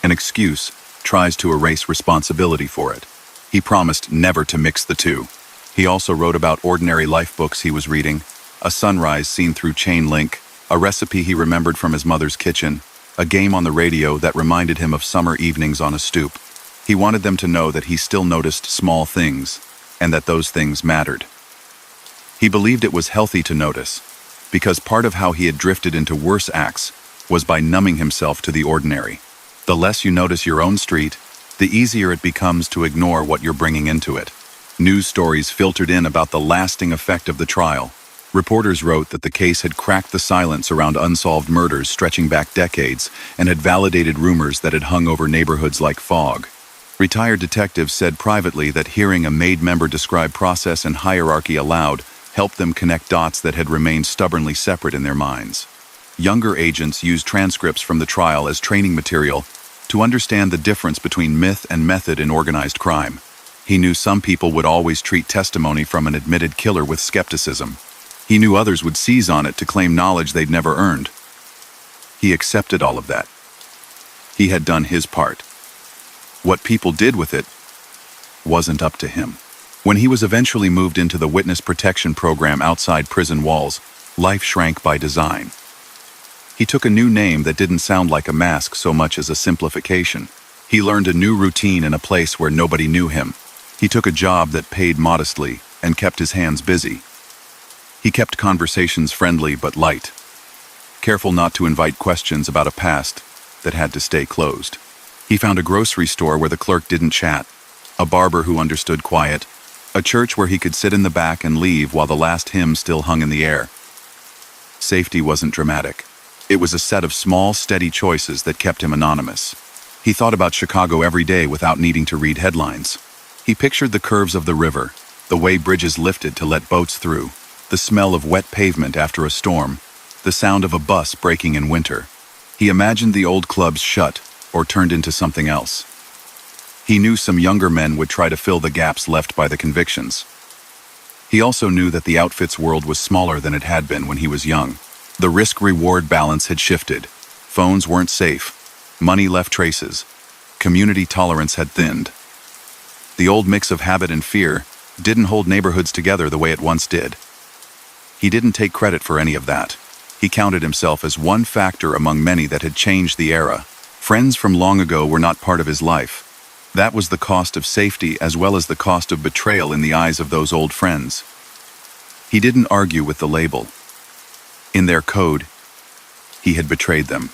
An excuse tries to erase responsibility for it. He promised never to mix the two. He also wrote about ordinary life books he was reading, a sunrise seen through chain link, a recipe he remembered from his mother's kitchen, a game on the radio that reminded him of summer evenings on a stoop. He wanted them to know that he still noticed small things, and that those things mattered. He believed it was healthy to notice, because part of how he had drifted into worse acts was by numbing himself to the ordinary. The less you notice your own street, the easier it becomes to ignore what you're bringing into it. News stories filtered in about the lasting effect of the trial. Reporters wrote that the case had cracked the silence around unsolved murders stretching back decades and had validated rumors that had hung over neighborhoods like fog. Retired detectives said privately that hearing a MAID member describe process and hierarchy aloud helped them connect dots that had remained stubbornly separate in their minds. Younger agents used transcripts from the trial as training material to understand the difference between myth and method in organized crime. He knew some people would always treat testimony from an admitted killer with skepticism. He knew others would seize on it to claim knowledge they'd never earned. He accepted all of that. He had done his part. What people did with it wasn't up to him. When he was eventually moved into the witness protection program outside prison walls, life shrank by design. He took a new name that didn't sound like a mask so much as a simplification. He learned a new routine in a place where nobody knew him. He took a job that paid modestly and kept his hands busy. He kept conversations friendly but light, careful not to invite questions about a past that had to stay closed. He found a grocery store where the clerk didn't chat, a barber who understood quiet, a church where he could sit in the back and leave while the last hymn still hung in the air. Safety wasn't dramatic. It was a set of small, steady choices that kept him anonymous. He thought about Chicago every day without needing to read headlines. He pictured the curves of the river, the way bridges lifted to let boats through, the smell of wet pavement after a storm, the sound of a bus braking in winter. He imagined the old clubs shut or turned into something else. He knew some younger men would try to fill the gaps left by the convictions. He also knew that the outfits world was smaller than it had been when he was young. The risk-reward balance had shifted. Phones weren't safe. Money left traces. Community tolerance had thinned. The old mix of habit and fear didn't hold neighborhoods together the way it once did. He didn't take credit for any of that. He counted himself as one factor among many that had changed the era. Friends from long ago were not part of his life. That was the cost of safety as well as the cost of betrayal in the eyes of those old friends. He didn't argue with the label. In their code, he had betrayed them.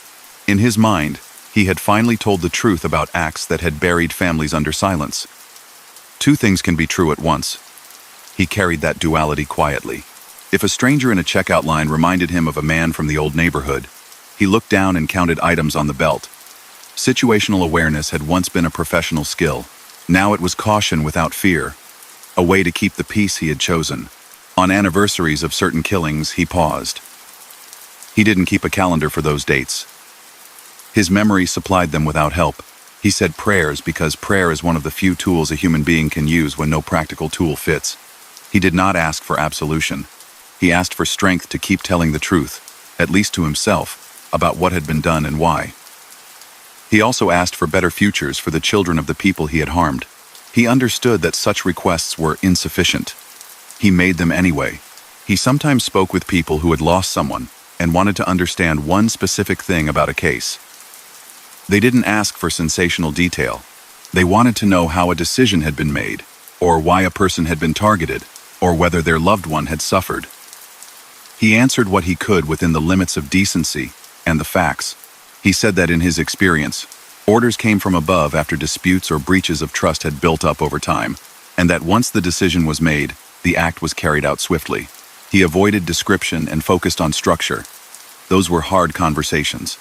In his mind, he had finally told the truth about acts that had buried families under silence. Two things can be true at once. He carried that duality quietly. If a stranger in a checkout line reminded him of a man from the old neighborhood, he looked down and counted items on the belt. Situational awareness had once been a professional skill. Now it was caution without fear, a way to keep the peace he had chosen. On anniversaries of certain killings, he paused. He didn't keep a calendar for those dates. His memory supplied them without help. He said prayers because prayer is one of the few tools a human being can use when no practical tool fits. He did not ask for absolution. He asked for strength to keep telling the truth, at least to himself, about what had been done and why. He also asked for better futures for the children of the people he had harmed. He understood that such requests were insufficient. He made them anyway. He sometimes spoke with people who had lost someone and wanted to understand one specific thing about a case. They didn't ask for sensational detail. They wanted to know how a decision had been made, or why a person had been targeted, or whether their loved one had suffered. He answered what he could within the limits of decency and the facts. He said that in his experience, orders came from above after disputes or breaches of trust had built up over time, and that once the decision was made, the act was carried out swiftly. He avoided description and focused on structure. Those were hard conversations.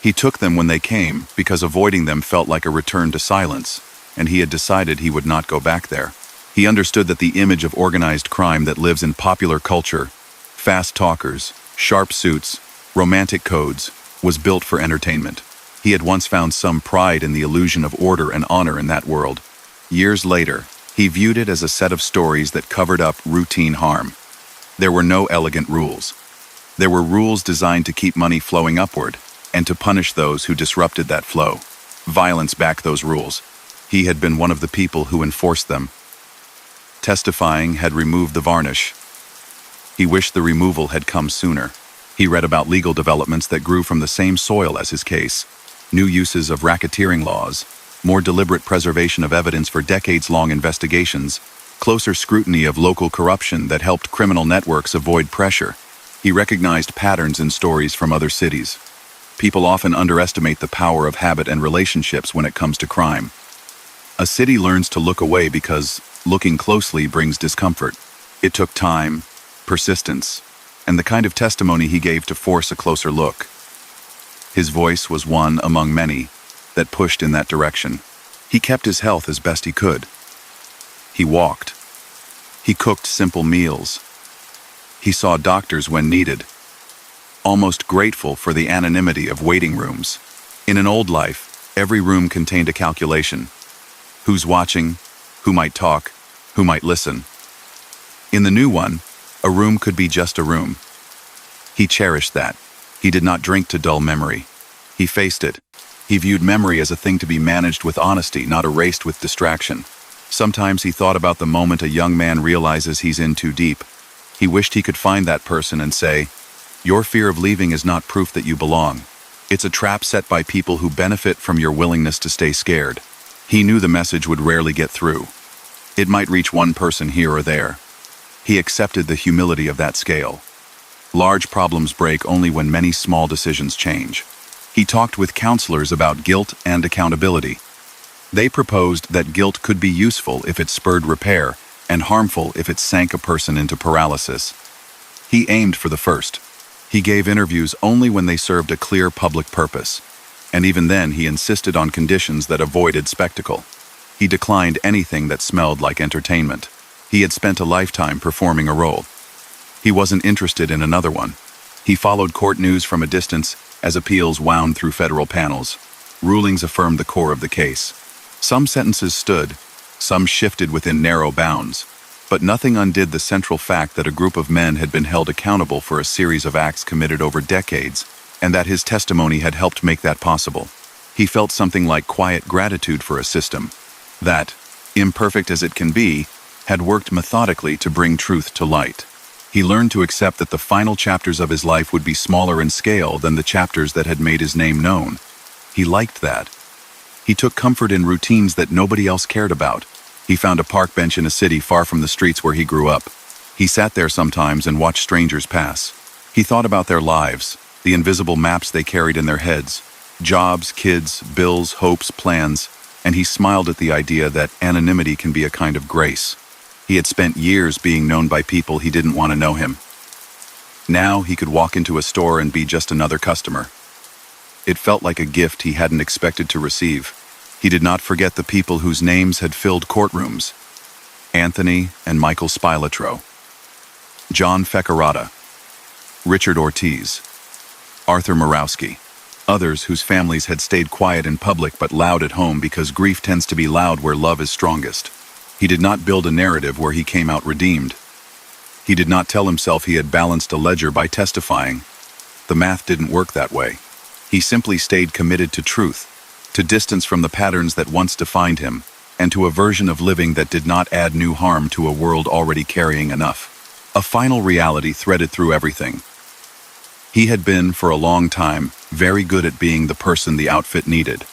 He took them when they came because avoiding them felt like a return to silence, and he had decided he would not go back there. He understood that the image of organized crime that lives in popular culture, fast talkers, sharp suits, romantic codes, was built for entertainment. He had once found some pride in the illusion of order and honor in that world. Years later, he viewed it as a set of stories that covered up routine harm. There were no elegant rules. There were rules designed to keep money flowing upward and to punish those who disrupted that flow. Violence backed those rules. He had been one of the people who enforced them. Testifying had removed the varnish. He wished the removal had come sooner. He read about legal developments that grew from the same soil as his case. New uses of racketeering laws, more deliberate preservation of evidence for decades-long investigations, closer scrutiny of local corruption that helped criminal networks avoid pressure. He recognized patterns in stories from other cities. People often underestimate the power of habit and relationships when it comes to crime. A city learns to look away because looking closely brings discomfort. It took time, persistence, and the kind of testimony he gave to force a closer look. His voice was one among many that pushed in that direction. He kept his health as best he could. He walked. He cooked simple meals. He saw doctors when needed, almost grateful for the anonymity of waiting rooms. In an old life, every room contained a calculation. Who's watching? Who might talk? Who might listen? In the new one, a room could be just a room. He cherished that. He did not drink to dull memory. He faced it. He viewed memory as a thing to be managed with honesty, not erased with distraction. Sometimes he thought about the moment a young man realizes he's in too deep. He wished he could find that person and say, "Your fear of leaving is not proof that you belong. It's a trap set by people who benefit from your willingness to stay scared." He knew the message would rarely get through. It might reach one person here or there. He accepted the humility of that scale. Large problems break only when many small decisions change. He talked with counselors about guilt and accountability. They proposed that guilt could be useful if it spurred repair and harmful if it sank a person into paralysis. He aimed for the first. He gave interviews only when they served a clear public purpose, and even then he insisted on conditions that avoided spectacle. He declined anything that smelled like entertainment. He had spent a lifetime performing a role. He wasn't interested in another one. He followed court news from a distance as appeals wound through federal panels. Rulings affirmed the core of the case. Some sentences stood, some shifted within narrow bounds, but nothing undid the central fact that a group of men had been held accountable for a series of acts committed over decades, and that his testimony had helped make that possible. He felt something like quiet gratitude for a system that, imperfect as it can be, had worked methodically to bring truth to light. He learned to accept that the final chapters of his life would be smaller in scale than the chapters that had made his name known. He liked that. He took comfort in routines that nobody else cared about. He found a park bench in a city far from the streets where he grew up. He sat there sometimes and watched strangers pass. He thought about their lives, the invisible maps they carried in their heads, jobs, kids, bills, hopes, plans, and he smiled at the idea that anonymity can be a kind of grace. He had spent years being known by people he didn't want to know him. Now he could walk into a store and be just another customer. It felt like a gift he hadn't expected to receive. He did not forget the people whose names had filled courtrooms: Anthony and Michael Spilatro, John Fecarata, Richard Ortiz, Arthur Murawski, others whose families had stayed quiet in public but loud at home because grief tends to be loud where love is strongest. He did not build a narrative where he came out redeemed. He did not tell himself he had balanced a ledger by testifying. The math didn't work that way. He simply stayed committed to truth, to distance from the patterns that once defined him, and to a version of living that did not add new harm to a world already carrying enough. A final reality threaded through everything. He had been, for a long time, very good at being the person the outfit needed.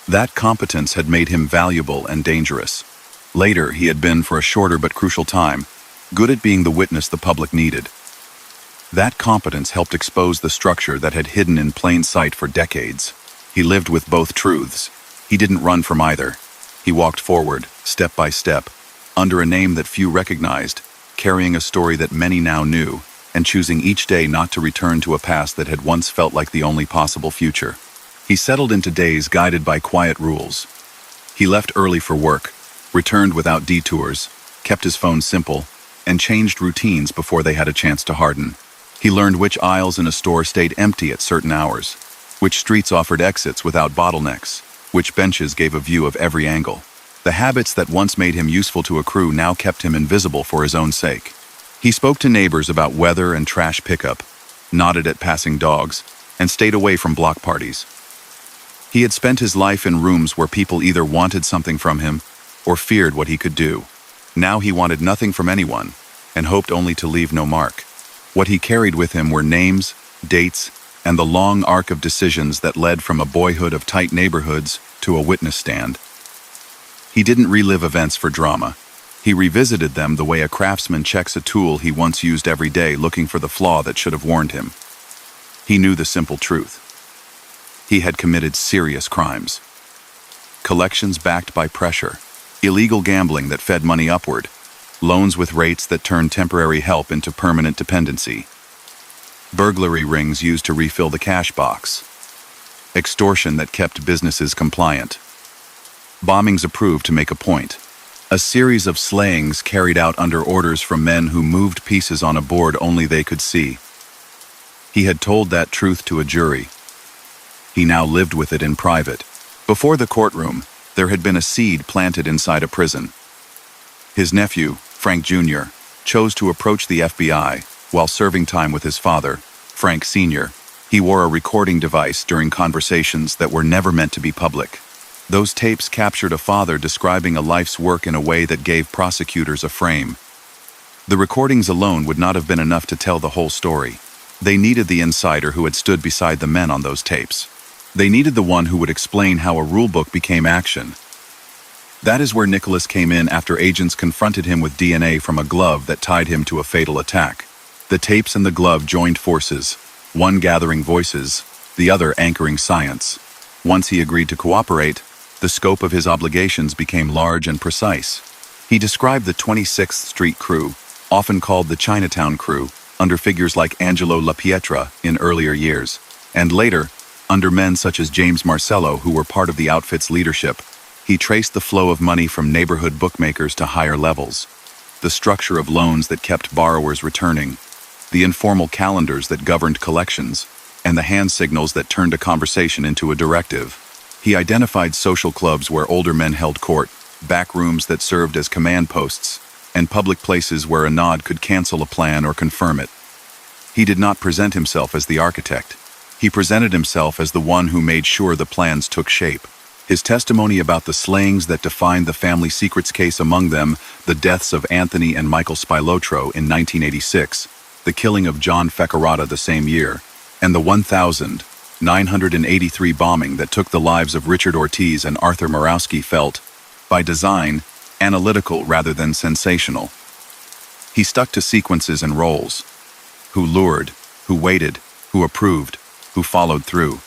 That competence had made him valuable and dangerous. Later, he had been, for a shorter but crucial time, good at being the witness the public needed. That competence helped expose the structure that had hidden in plain sight for decades. He lived with both truths. He didn't run from either. He walked forward, step by step, under a name that few recognized, carrying a story that many now knew, and choosing each day not to return to a past that had once felt like the only possible future. He settled into days guided by quiet rules. He left early for work, returned without detours, kept his phone simple, and changed routines before they had a chance to harden. He learned which aisles in a store stayed empty at certain hours, which streets offered exits without bottlenecks, which benches gave a view of every angle. The habits that once made him useful to a crew now kept him invisible for his own sake. He spoke to neighbors about weather and trash pickup, nodded at passing dogs, and stayed away from block parties. He had spent his life in rooms where people either wanted something from him or feared what he could do. Now he wanted nothing from anyone and hoped only to leave no mark. What he carried with him were names, dates, and the long arc of decisions that led from a boyhood of tight neighborhoods to a witness stand. He didn't relive events for drama. He revisited them the way a craftsman checks a tool he once used every day, looking for the flaw that should have warned him. He knew the simple truth. He had committed serious crimes. Collections backed by pressure, illegal gambling that fed money upward, loans with rates that turned temporary help into permanent dependency, burglary rings used to refill the cash box, extortion that kept businesses compliant. Bombings approved to make a point. A series of slayings carried out under orders from men who moved pieces on a board only they could see. He had told that truth to a jury. He now lived with it in private. Before the courtroom, there had been a seed planted inside a prison. His nephew, Frank Jr., chose to approach the FBI while serving time with his father, Frank Sr. He wore a recording device during conversations that were never meant to be public. Those tapes captured a father describing a life's work in a way that gave prosecutors a frame. The recordings alone would not have been enough to tell the whole story. They needed the insider who had stood beside the men on those tapes. They needed the one who would explain how a rulebook became action. That is where Nicholas came in after agents confronted him with DNA from a glove that tied him to a fatal attack. The tapes and the glove joined forces, one gathering voices, the other anchoring science. Once he agreed to cooperate, the scope of his obligations became large and precise. He described the 26th Street crew, often called the Chinatown crew, under figures like Angelo La Pietra in earlier years, and later, under men such as James Marcello who were part of the outfit's leadership. He traced the flow of money from neighborhood bookmakers to higher levels, the structure of loans that kept borrowers returning, the informal calendars that governed collections, and the hand signals that turned a conversation into a directive. He identified social clubs where older men held court, back rooms that served as command posts, and public places where a nod could cancel a plan or confirm it. He did not present himself as the architect. He presented himself as the one who made sure the plans took shape. His testimony about the slayings that defined the family secrets case, among them the deaths of Anthony and Michael Spilotro in 1986, the killing of John Feccarata the same year, and the 1,983 bombing that took the lives of Richard Ortiz and Arthur Murawski, felt, by design, analytical rather than sensational. He stuck to sequences and roles. Who lured, who waited, who approved, who followed through.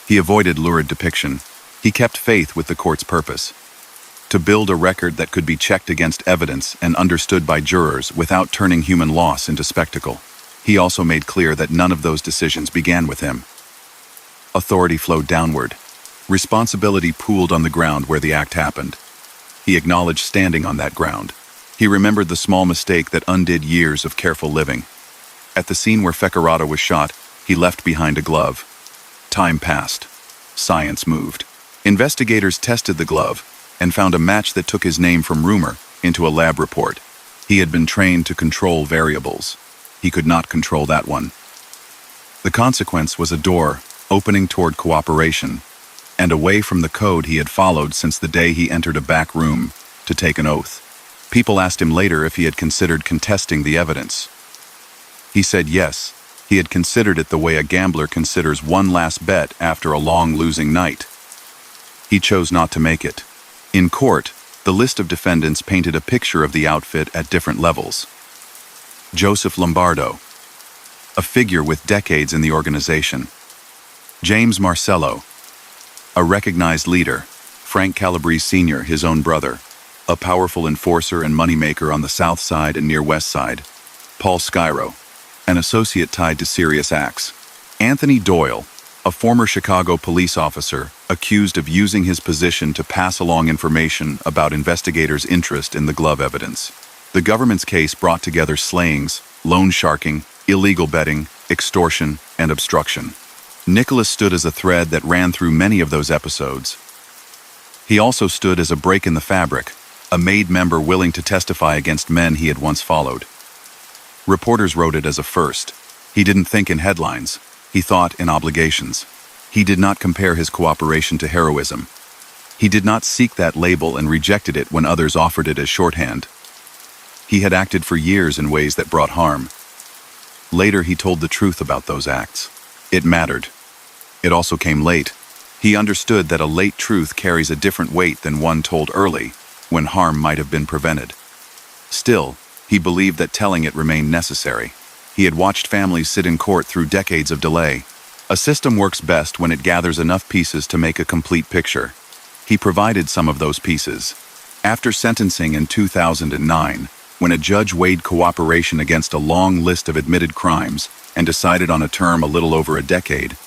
He avoided lurid depiction. He kept faith with the court's purpose, to build a record that could be checked against evidence and understood by jurors without turning human loss into spectacle. He also made clear that none of those decisions began with him. Authority flowed downward. Responsibility pooled on the ground where the act happened. He acknowledged standing on that ground. He remembered the small mistake that undid years of careful living. At the scene where Feccarata was shot, he left behind a glove. Time passed. Science moved. Investigators tested the glove and found a match that took his name from rumor into a lab report. He had been trained to control variables. He could not control that one. The consequence was a door opening toward cooperation and away from the code he had followed since the day he entered a back room to take an oath. People asked him later if he had considered contesting the evidence. He said yes. He had considered it the way a gambler considers one last bet after a long losing night. He chose not to make it. In court, the list of defendants painted a picture of the outfit at different levels. Joseph Lombardo, a figure with decades in the organization. James Marcello, a recognized leader. Frank Calabrese Sr., his own brother, a powerful enforcer and moneymaker on the South Side and near West Side. Paul Skyro, an associate tied to serious acts. Anthony Doyle, a former Chicago police officer accused of using his position to pass along information about investigators' interest in the glove evidence. The government's case brought together slayings, loan sharking, illegal betting, extortion, and obstruction. Nicholas stood as a thread that ran through many of those episodes. He also stood as a break in the fabric, a made member willing to testify against men he had once followed. Reporters wrote it as a first. He didn't think in headlines. He thought in obligations. He did not compare his cooperation to heroism. He did not seek that label and rejected it when others offered it as shorthand. He had acted for years in ways that brought harm. Later, he told the truth about those acts. It mattered. It also came late. He understood that a late truth carries a different weight than one told early, when harm might have been prevented. Still, he believed that telling it remained necessary. He had watched families sit in court through decades of delay. A system works best when it gathers enough pieces to make a complete picture. He provided some of those pieces. After sentencing in 2009, when a judge weighed cooperation against a long list of admitted crimes and decided on a term a little over a decade,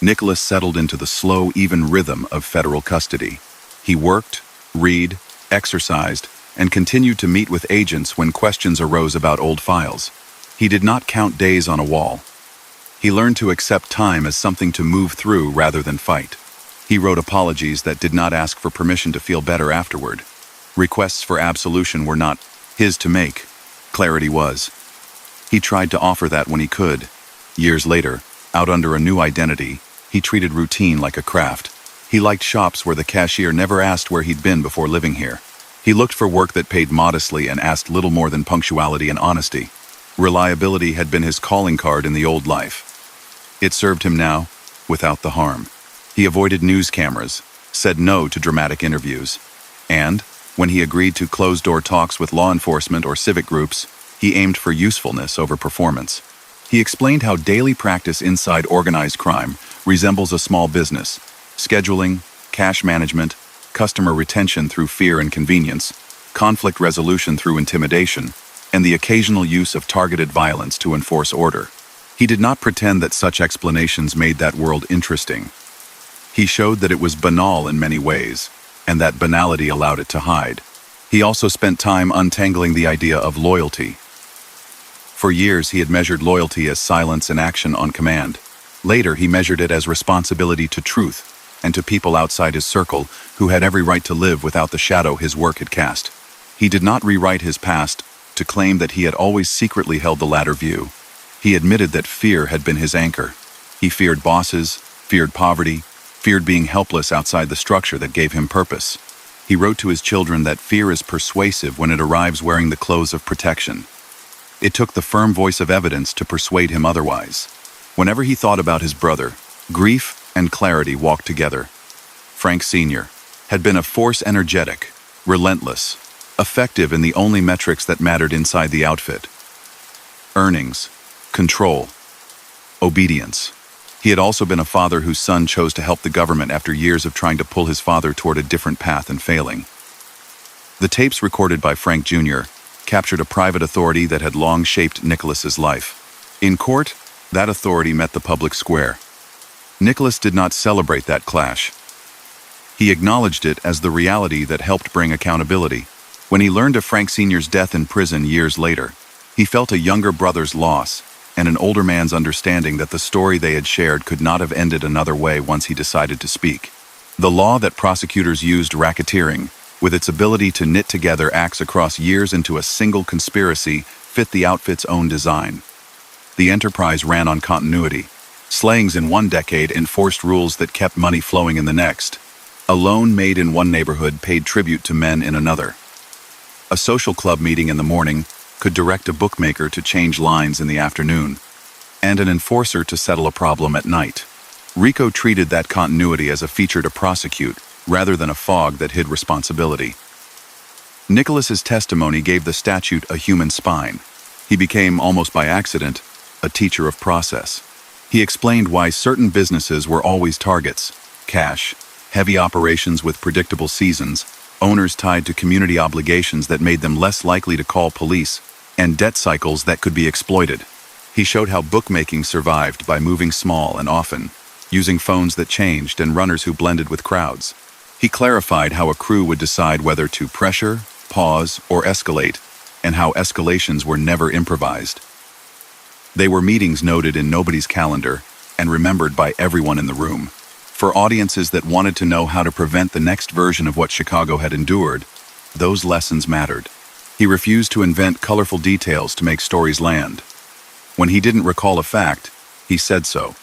Nicholas settled into the slow, even rhythm of federal custody. He worked, read, exercised, and continued to meet with agents when questions arose about old files. He did not count days on a wall. He learned to accept time as something to move through rather than fight. He wrote apologies that did not ask for permission to feel better afterward. Requests for absolution were not his to make. Clarity was. He tried to offer that when he could. Years later, out under a new identity, he treated routine like a craft. He liked shops where the cashier never asked where he'd been before living here. He looked for work that paid modestly and asked little more than punctuality and honesty. Reliability had been his calling card in the old life. It served him now, without the harm. He avoided news cameras, said no to dramatic interviews, and, when he agreed to closed-door talks with law enforcement or civic groups, he aimed for usefulness over performance. He explained how daily practice inside organized crime resembles a small business: scheduling, cash management, customer retention through fear and convenience, conflict resolution through intimidation, and the occasional use of targeted violence to enforce order. He did not pretend that such explanations made that world interesting. He showed that it was banal in many ways, and that banality allowed it to hide. He also spent time untangling the idea of loyalty. For years, he had measured loyalty as silence and action on command. Later, he measured it as responsibility to truth and to people outside his circle who had every right to live without the shadow his work had cast. He did not rewrite his past to claim that he had always secretly held the latter view. He admitted that fear had been his anchor. He feared bosses, feared poverty, feared being helpless outside the structure that gave him purpose. He wrote to his children that fear is persuasive when it arrives wearing the clothes of protection. It took the firm voice of evidence to persuade him otherwise. Whenever he thought about his brother, grief and clarity walked together. Frank Sr. had been a force, energetic, relentless, effective in the only metrics that mattered inside the outfit: earnings, control, obedience. He had also been a father whose son chose to help the government after years of trying to pull his father toward a different path and failing. The tapes recorded by Frank Jr. captured a private authority that had long shaped Nicholas's life. In court, that authority met the public square. Nicholas did not celebrate that clash. He acknowledged it as the reality that helped bring accountability. When he learned of Frank Sr.'s death in prison years later, he felt a younger brother's loss and an older man's understanding that the story they had shared could not have ended another way once he decided to speak. The law that prosecutors used, racketeering, with its ability to knit together acts across years into a single conspiracy, fit the outfit's own design. The enterprise ran on continuity. Slayings in one decade enforced rules that kept money flowing in the next. A loan made in one neighborhood paid tribute to men in another. A social club meeting in the morning could direct a bookmaker to change lines in the afternoon, and an enforcer to settle a problem at night. Rico treated that continuity as a feature to prosecute, rather than a fog that hid responsibility. Nicholas's testimony gave the statute a human spine. He became, almost by accident, a teacher of process. He explained why certain businesses were always targets: cash, heavy operations with predictable seasons, owners tied to community obligations that made them less likely to call police, and debt cycles that could be exploited. He showed how bookmaking survived by moving small and often, using phones that changed and runners who blended with crowds. He clarified how a crew would decide whether to pressure, pause, or escalate, and how escalations were never improvised. They were meetings noted in nobody's calendar and remembered by everyone in the room. For audiences that wanted to know how to prevent the next version of what Chicago had endured, those lessons mattered. He refused to invent colorful details to make stories land. When he didn't recall a fact, he said so.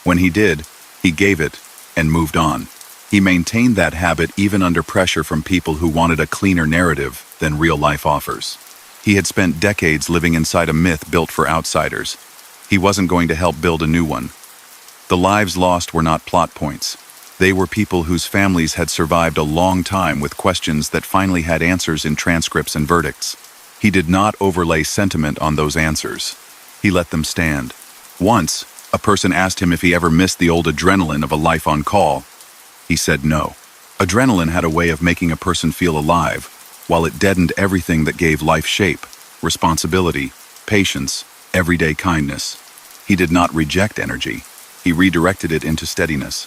When he did, he gave it and moved on. He maintained that habit even under pressure from people who wanted a cleaner narrative than real life offers. He had spent decades living inside a myth built for outsiders. He wasn't going to help build a new one. The lives lost were not plot points. They were people whose families had survived a long time with questions that finally had answers in transcripts and verdicts. He did not overlay sentiment on those answers. He let them stand. Once, a person asked him if he ever missed the old adrenaline of a life on call. He said no. Adrenaline had a way of making a person feel alive, while it deadened everything that gave life shape: responsibility, patience, everyday kindness. He did not reject energy. He redirected it into steadiness.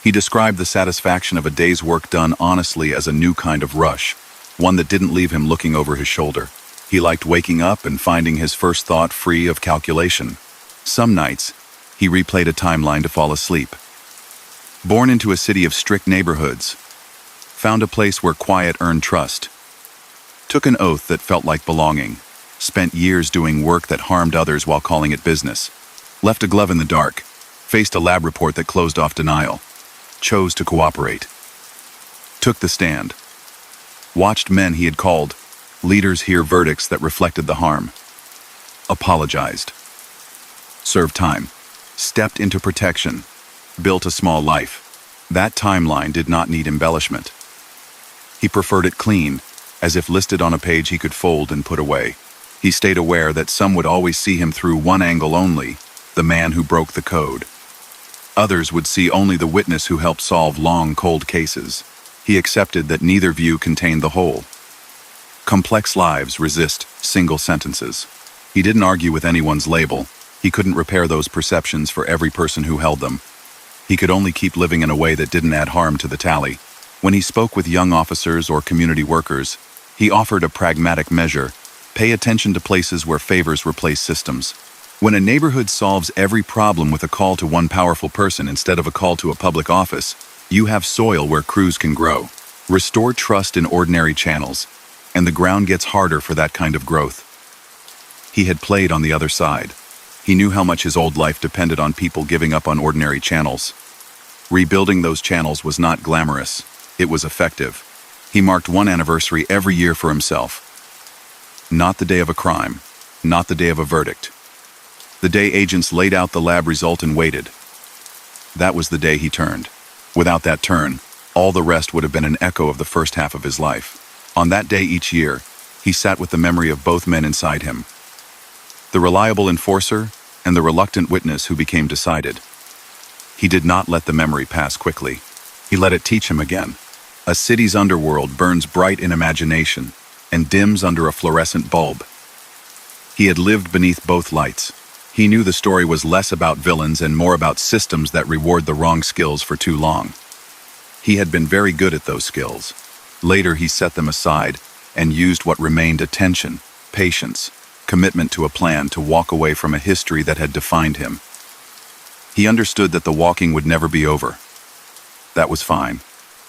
He described the satisfaction of a day's work done honestly as a new kind of rush, one that didn't leave him looking over his shoulder. He liked waking up and finding his first thought free of calculation. Some nights, he replayed a timeline to fall asleep. Born into a city of strict neighborhoods, found a place where quiet earned trust, took an oath that felt like belonging, spent years doing work that harmed others while calling it business, left a glove in the dark, faced a lab report that closed off denial, chose to cooperate, took the stand, watched men he had called leaders hear verdicts that reflected the harm, apologized, served time, stepped into protection, built a small life. That timeline did not need embellishment. He preferred it clean, as if listed on a page he could fold and put away. He stayed aware that some would always see him through one angle only, the man who broke the code. Others would see only the witness who helped solve long, cold cases. He accepted that neither view contained the whole. Complex lives resist single sentences. He didn't argue with anyone's label. He couldn't repair those perceptions for every person who held them. He could only keep living in a way that didn't add harm to the tally. When he spoke with young officers or community workers, he offered a pragmatic measure: pay attention to places where favors replace systems. When a neighborhood solves every problem with a call to one powerful person instead of a call to a public office, you have soil where crews can grow. Restore trust in ordinary channels, and the ground gets harder for that kind of growth. He had played on the other side. He knew how much his old life depended on people giving up on ordinary channels. Rebuilding those channels was not glamorous. It was effective. He marked one anniversary every year for himself. Not the day of a crime, not the day of a verdict. The day agents laid out the lab result and waited. That was the day he turned. Without that turn, all the rest would have been an echo of the first half of his life. On that day each year, he sat with the memory of both men inside him. The reliable enforcer and the reluctant witness who became decided. He did not let the memory pass quickly. He let it teach him again. A city's underworld burns bright in imagination and dims under a fluorescent bulb. He had lived beneath both lights. He knew the story was less about villains and more about systems that reward the wrong skills for too long. He had been very good at those skills. Later he set them aside and used what remained: attention, patience, commitment to a plan to walk away from a history that had defined him. He understood that the walking would never be over. That was fine.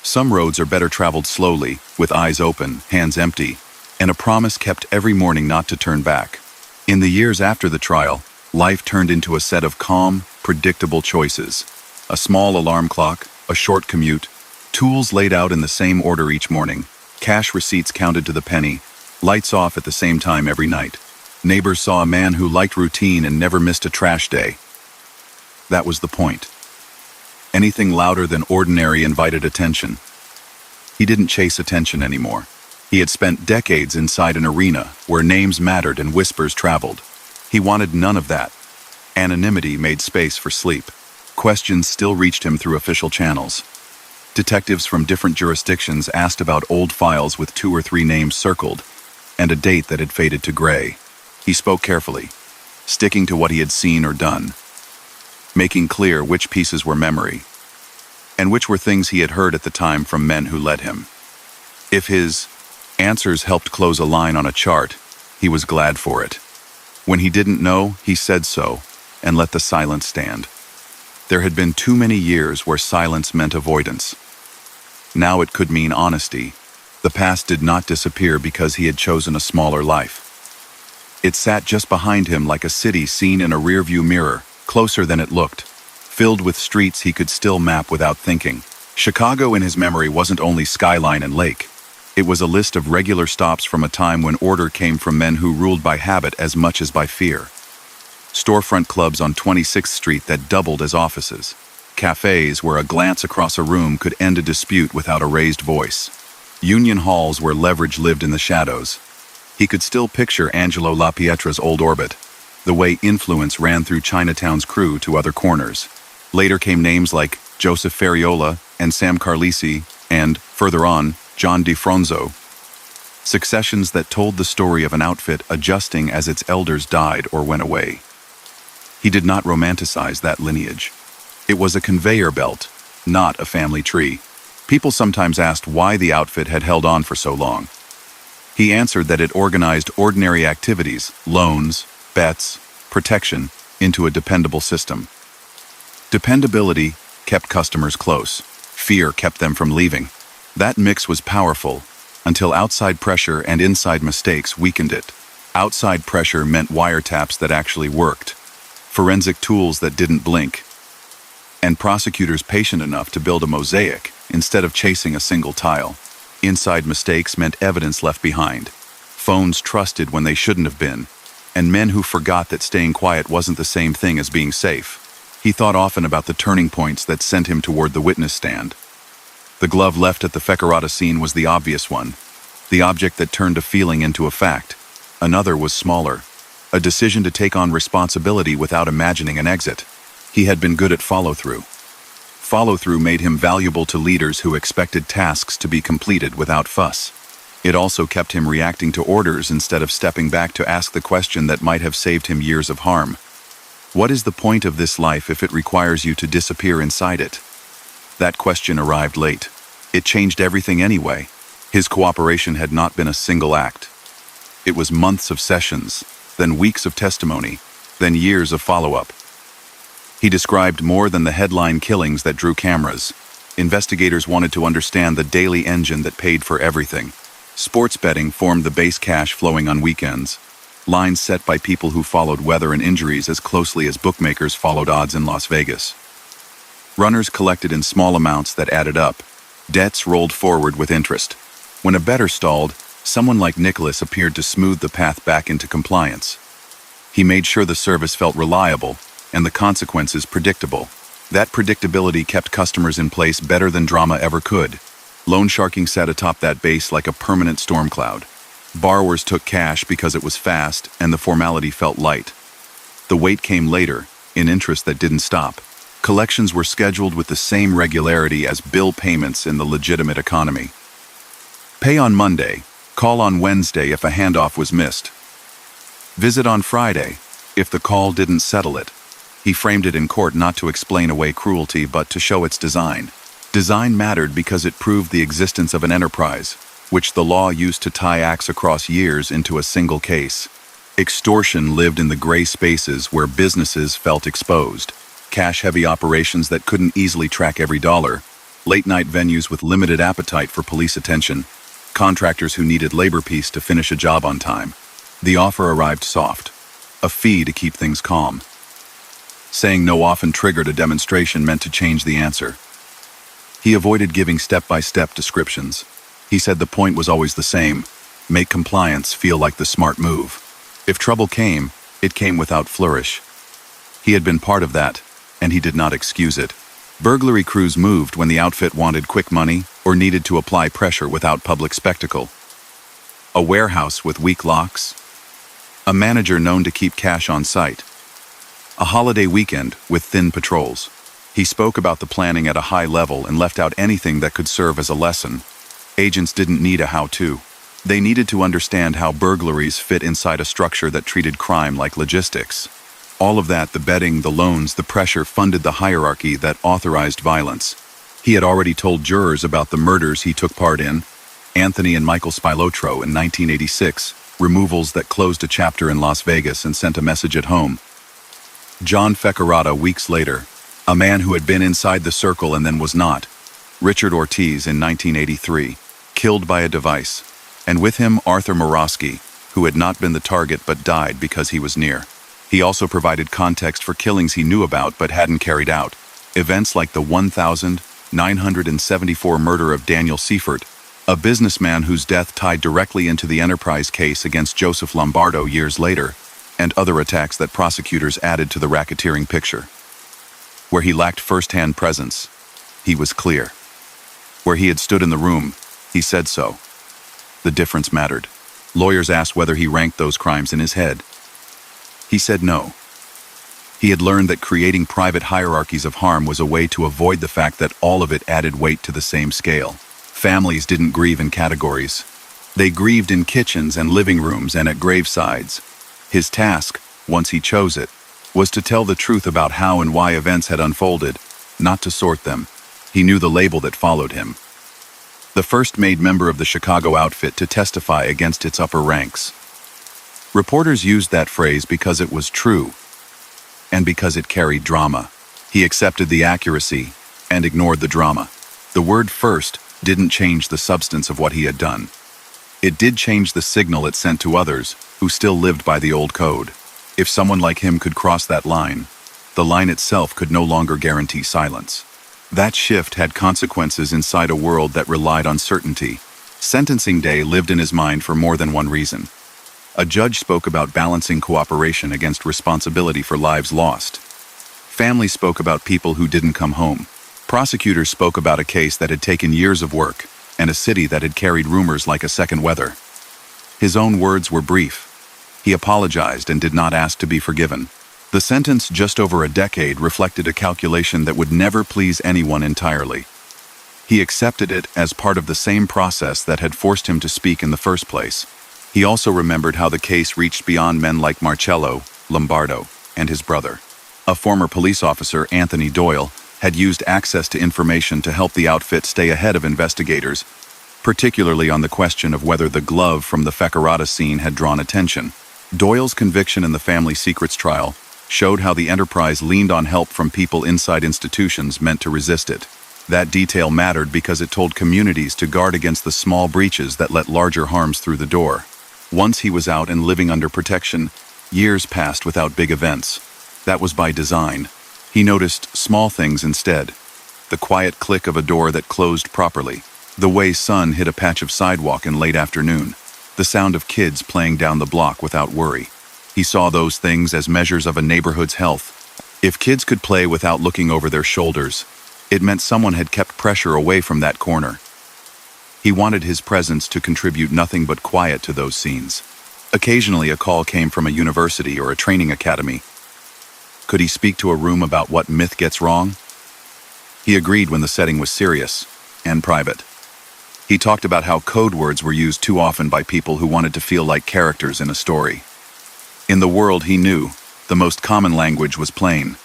Some roads are better traveled slowly, with eyes open, hands empty, and a promise kept every morning not to turn back. In the years after the trial, life turned into a set of calm, predictable choices. A small alarm clock, a short commute, tools laid out in the same order each morning, cash receipts counted to the penny, lights off at the same time every night. Neighbors saw a man who liked routine and never missed a trash day. That was the point. Anything louder than ordinary invited attention. He didn't chase attention anymore. He had spent decades inside an arena where names mattered and whispers traveled. He wanted none of that. Anonymity made space for sleep. Questions still reached him through official channels. Detectives from different jurisdictions asked about old files with 2 or 3 names circled, and a date that had faded to gray. He spoke carefully, sticking to what he had seen or done, making clear which pieces were memory, and which were things he had heard at the time from men who led him. If his answers helped close a line on a chart, he was glad for it. When he didn't know, he said so, and let the silence stand. There had been too many years where silence meant avoidance. Now it could mean honesty. The past did not disappear because he had chosen a smaller life. It sat just behind him like a city seen in a rearview mirror, closer than it looked, filled with streets he could still map without thinking. Chicago in his memory wasn't only skyline and lake. It was a list of regular stops from a time when order came from men who ruled by habit as much as by fear. Storefront clubs on 26th Street that doubled as offices. Cafes where a glance across a room could end a dispute without a raised voice. Union halls where leverage lived in the shadows. He could still picture Angelo La Pietra's old orbit, the way influence ran through Chinatown's crew to other corners. Later came names like Joseph Ferriola and Sam Carlisi, and, further on, John DiFronzo. Successions that told the story of an outfit adjusting as its elders died or went away. He did not romanticize that lineage. It was a conveyor belt, not a family tree. People sometimes asked why the outfit had held on for so long. He answered that it organized ordinary activities, loans, bets, protection, into a dependable system. Dependability kept customers close. Fear kept them from leaving. That mix was powerful, until outside pressure and inside mistakes weakened it. Outside pressure meant wiretaps that actually worked, forensic tools that didn't blink, and prosecutors patient enough to build a mosaic instead of chasing a single tile. Inside mistakes meant evidence left behind, phones trusted when they shouldn't have been, and men who forgot that staying quiet wasn't the same thing as being safe. He thought often about the turning points that sent him toward the witness stand. The glove left at the Fecarata scene was the obvious one, the object that turned a feeling into a fact. Another was smaller, a decision to take on responsibility without imagining an exit. He had been good at follow-through. Follow-through made him valuable to leaders who expected tasks to be completed without fuss. It also kept him reacting to orders instead of stepping back to ask the question that might have saved him years of harm. What is the point of this life if it requires you to disappear inside it? That question arrived late. It changed everything anyway. His cooperation had not been a single act. It was months of sessions, then weeks of testimony, then years of follow-up. He described more than the headline killings that drew cameras. Investigators wanted to understand the daily engine that paid for everything. Sports betting formed the base, cash flowing on weekends. Lines set by people who followed weather and injuries as closely as bookmakers followed odds in Las Vegas. Runners collected in small amounts that added up. Debts rolled forward with interest. When a bettor stalled, someone like Nicholas appeared to smooth the path back into compliance. He made sure the service felt reliable and the consequences predictable. That predictability kept customers in place better than drama ever could. Loan sharking sat atop that base like a permanent storm cloud. Borrowers took cash because it was fast and the formality felt light. The wait came later, in interest that didn't stop. Collections were scheduled with the same regularity as bill payments in the legitimate economy. Pay on Monday, call on Wednesday if a handoff was missed. Visit on Friday, if the call didn't settle it. He framed it in court not to explain away cruelty but to show its design. Design mattered because it proved the existence of an enterprise, which the law used to tie acts across years into a single case. Extortion lived in the gray spaces where businesses felt exposed. Cash-heavy operations that couldn't easily track every dollar. Late-night venues with limited appetite for police attention. Contractors who needed labor peace to finish a job on time. The offer arrived soft. A fee to keep things calm. Saying no often triggered a demonstration meant to change the answer. He avoided giving step-by-step descriptions. He said the point was always the same: make compliance feel like the smart move. If trouble came, it came without flourish. He had been part of that, and he did not excuse it. Burglary crews moved when the outfit wanted quick money or needed to apply pressure without public spectacle. A warehouse with weak locks. A manager known to keep cash on site. A holiday weekend with thin patrols. He spoke about the planning at a high level and left out anything that could serve as a lesson. Agents didn't need a how-to. They needed to understand how burglaries fit inside a structure that treated crime like logistics. All of that, the betting, the loans, the pressure, funded the hierarchy that authorized violence. He had already told jurors about the murders he took part in, Anthony and Michael Spilotro in 1986, removals that closed a chapter in Las Vegas and sent a message at home. John Fecarata weeks later, a man who had been inside the circle and then was not. Richard Ortiz in 1983, killed by a device, and with him Arthur Morosky, who had not been the target but died because he was near. He also provided context for killings he knew about but hadn't carried out, events like the 1,974 murder of Daniel Seifert, a businessman whose death tied directly into the Enterprise case against Joseph Lombardo years later, and other attacks that prosecutors added to the racketeering picture. Where he lacked first-hand presence, he was clear. Where he had stood in the room, he said so. The difference mattered. Lawyers asked whether he ranked those crimes in his head. He said no. He had learned that creating private hierarchies of harm was a way to avoid the fact that all of it added weight to the same scale. Families didn't grieve in categories. They grieved in kitchens and living rooms and at gravesides. His task, once he chose it, was to tell the truth about how and why events had unfolded, not to sort them. He knew the label that followed him. The first made member of the Chicago outfit to testify against its upper ranks. Reporters used that phrase because it was true, and because it carried drama. He accepted the accuracy and ignored the drama. The word first didn't change the substance of what he had done. It did change the signal it sent to others who still lived by the old code. If someone like him could cross that line, the line itself could no longer guarantee silence. That shift had consequences inside a world that relied on certainty. Sentencing day lived in his mind for more than one reason. A judge spoke about balancing cooperation against responsibility for lives lost. Families spoke about people who didn't come home. Prosecutors spoke about a case that had taken years of work, and a city that had carried rumors like a second weather. His own words were brief. He apologized and did not ask to be forgiven. The sentence, just over a decade, reflected a calculation that would never please anyone entirely. He accepted it as part of the same process that had forced him to speak in the first place. He also remembered how the case reached beyond men like Marcello, Lombardo, and his brother. A former police officer, Anthony Doyle, had used access to information to help the outfit stay ahead of investigators, particularly on the question of whether the glove from the Fecarata scene had drawn attention. Doyle's conviction in the family secrets trial showed how the enterprise leaned on help from people inside institutions meant to resist it. That detail mattered because it told communities to guard against the small breaches that let larger harms through the door. Once he was out and living under protection, years passed without big events. That was by design. He noticed small things instead. The quiet click of a door that closed properly. The way sun hit a patch of sidewalk in late afternoon. The sound of kids playing down the block without worry. He saw those things as measures of a neighborhood's health. If kids could play without looking over their shoulders, it meant someone had kept pressure away from that corner. He wanted his presence to contribute nothing but quiet to those scenes. Occasionally a call came from a university or a training academy. Could he speak to a room about what myth gets wrong? He agreed when the setting was serious and private. He talked about how code words were used too often by people who wanted to feel like characters in a story. In the world he knew, the most common language was plain.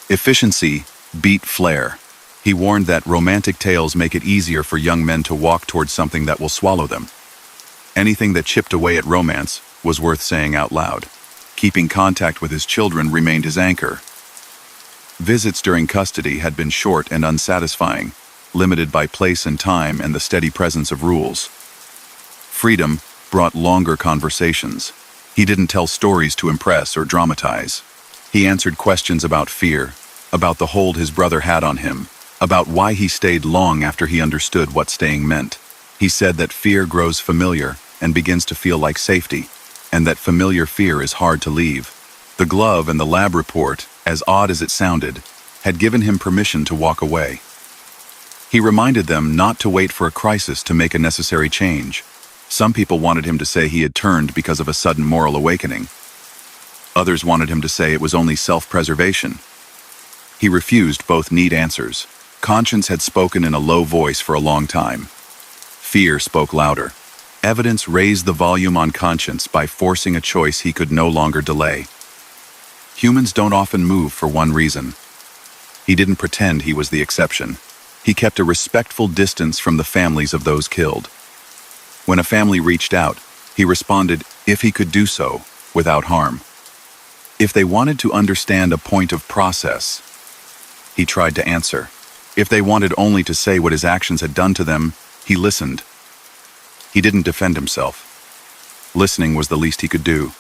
Efficiency beat flair. He warned that romantic tales make it easier for young men to walk towards something that will swallow them. Anything that chipped away at romance was worth saying out loud. Keeping contact with his children remained his anchor. Visits during custody had been short and unsatisfying, limited by place and time and the steady presence of rules. Freedom brought longer conversations. He didn't tell stories to impress or dramatize. He answered questions about fear, about the hold his brother had on him, about why he stayed long after he understood what staying meant. He said that fear grows familiar and begins to feel like safety, and that familiar fear is hard to leave. The glove and the lab report, as odd as it sounded, had given him permission to walk away. He reminded them not to wait for a crisis to make a necessary change. Some people wanted him to say he had turned because of a sudden moral awakening. Others wanted him to say it was only self-preservation. He refused both neat answers. Conscience had spoken in a low voice for a long time. Fear spoke louder. Evidence raised the volume on conscience by forcing a choice he could no longer delay. Humans don't often move for one reason. He didn't pretend he was the exception. He kept a respectful distance from the families of those killed. When a family reached out, he responded, if he could do so, without harm. If they wanted to understand a point of process, he tried to answer. If they wanted only to say what his actions had done to them, he listened. He didn't defend himself. Listening was the least he could do.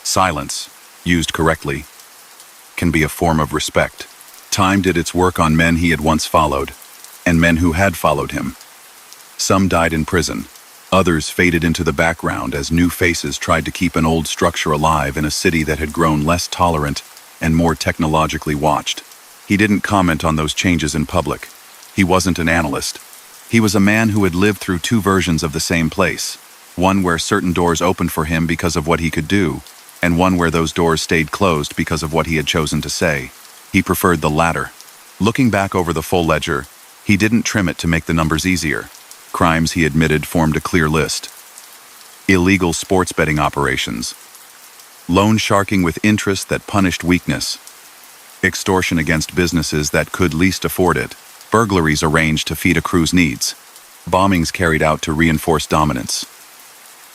Silence, used correctly, can be a form of respect. Time did its work on men he had once followed, and men who had followed him. Some died in prison. Others faded into the background as new faces tried to keep an old structure alive in a city that had grown less tolerant and more technologically watched. He didn't comment on those changes in public. He wasn't an analyst. He was a man who had lived through two versions of the same place. One where certain doors opened for him because of what he could do, and one where those doors stayed closed because of what he had chosen to say. He preferred the latter. Looking back over the full ledger, he didn't trim it to make the numbers easier. Crimes, he admitted, formed a clear list. Illegal sports betting operations. Loan sharking with interest that punished weakness. Extortion against businesses that could least afford it. burglaries arranged to feed a crew's needs, bombings carried out to reinforce dominance.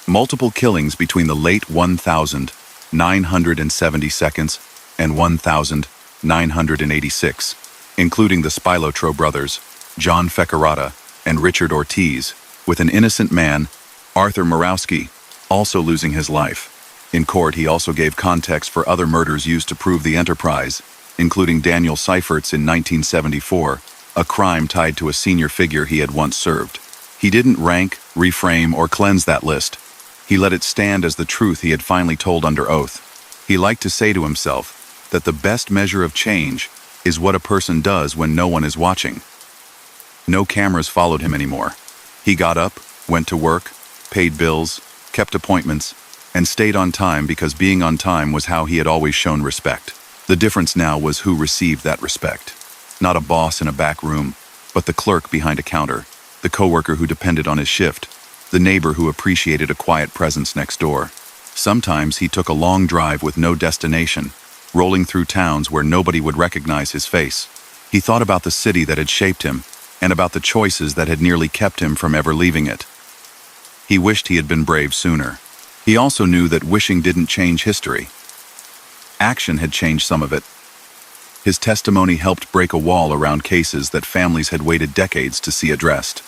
Multiple killings between the late 1970 seconds and 1986, including the Spilotro brothers, John Fecarata and Richard Ortiz, with an innocent man, Arthur Murawski, also losing his life. In court, he also gave context for other murders used to prove the enterprise, including Daniel Seifert's in 1974, a crime tied to a senior figure he had once served. He didn't rank, reframe, or cleanse that list. He let it stand as the truth he had finally told under oath. He liked to say to himself that the best measure of change is what a person does when no one is watching. No cameras followed him anymore. He got up, went to work, paid bills, kept appointments, and stayed on time because being on time was how he had always shown respect. The difference now was who received that respect. Not a boss in a back room, but the clerk behind a counter, the coworker who depended on his shift, the neighbor who appreciated a quiet presence next door. Sometimes he took a long drive with no destination, rolling through towns where nobody would recognize his face. He thought about the city that had shaped him, and about the choices that had nearly kept him from ever leaving it. He wished he had been brave sooner. He also knew that wishing didn't change history. Action had changed some of it. His testimony helped break a wall around cases that families had waited decades to see addressed.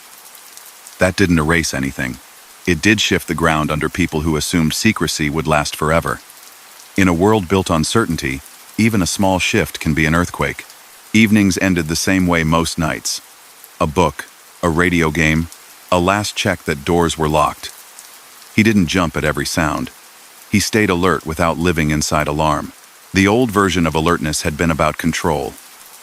That didn't erase anything. It did shift the ground under people who assumed secrecy would last forever. In a world built on certainty, even a small shift can be an earthquake. Evenings ended the same way most nights. A book, a radio game, a last check that doors were locked. He didn't jump at every sound. He stayed alert without living inside alarm. The old version of alertness had been about control.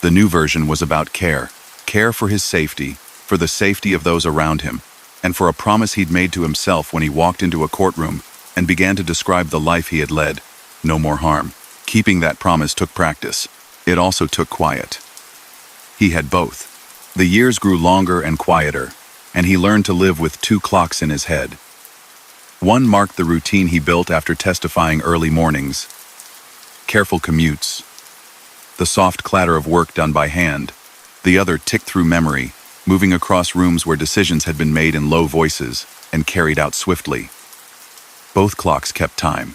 The new version was about care. Care for his safety, for the safety of those around him, and for a promise he'd made to himself when he walked into a courtroom and began to describe the life he had led. No more harm. Keeping that promise took practice. It also took quiet. He had both. The years grew longer and quieter, and he learned to live with two clocks in his head. One marked the routine he built after testifying early mornings. Careful commutes. The soft clatter of work done by hand. The other ticked through memory, moving across rooms where decisions had been made in low voices and carried out swiftly. Both clocks kept time.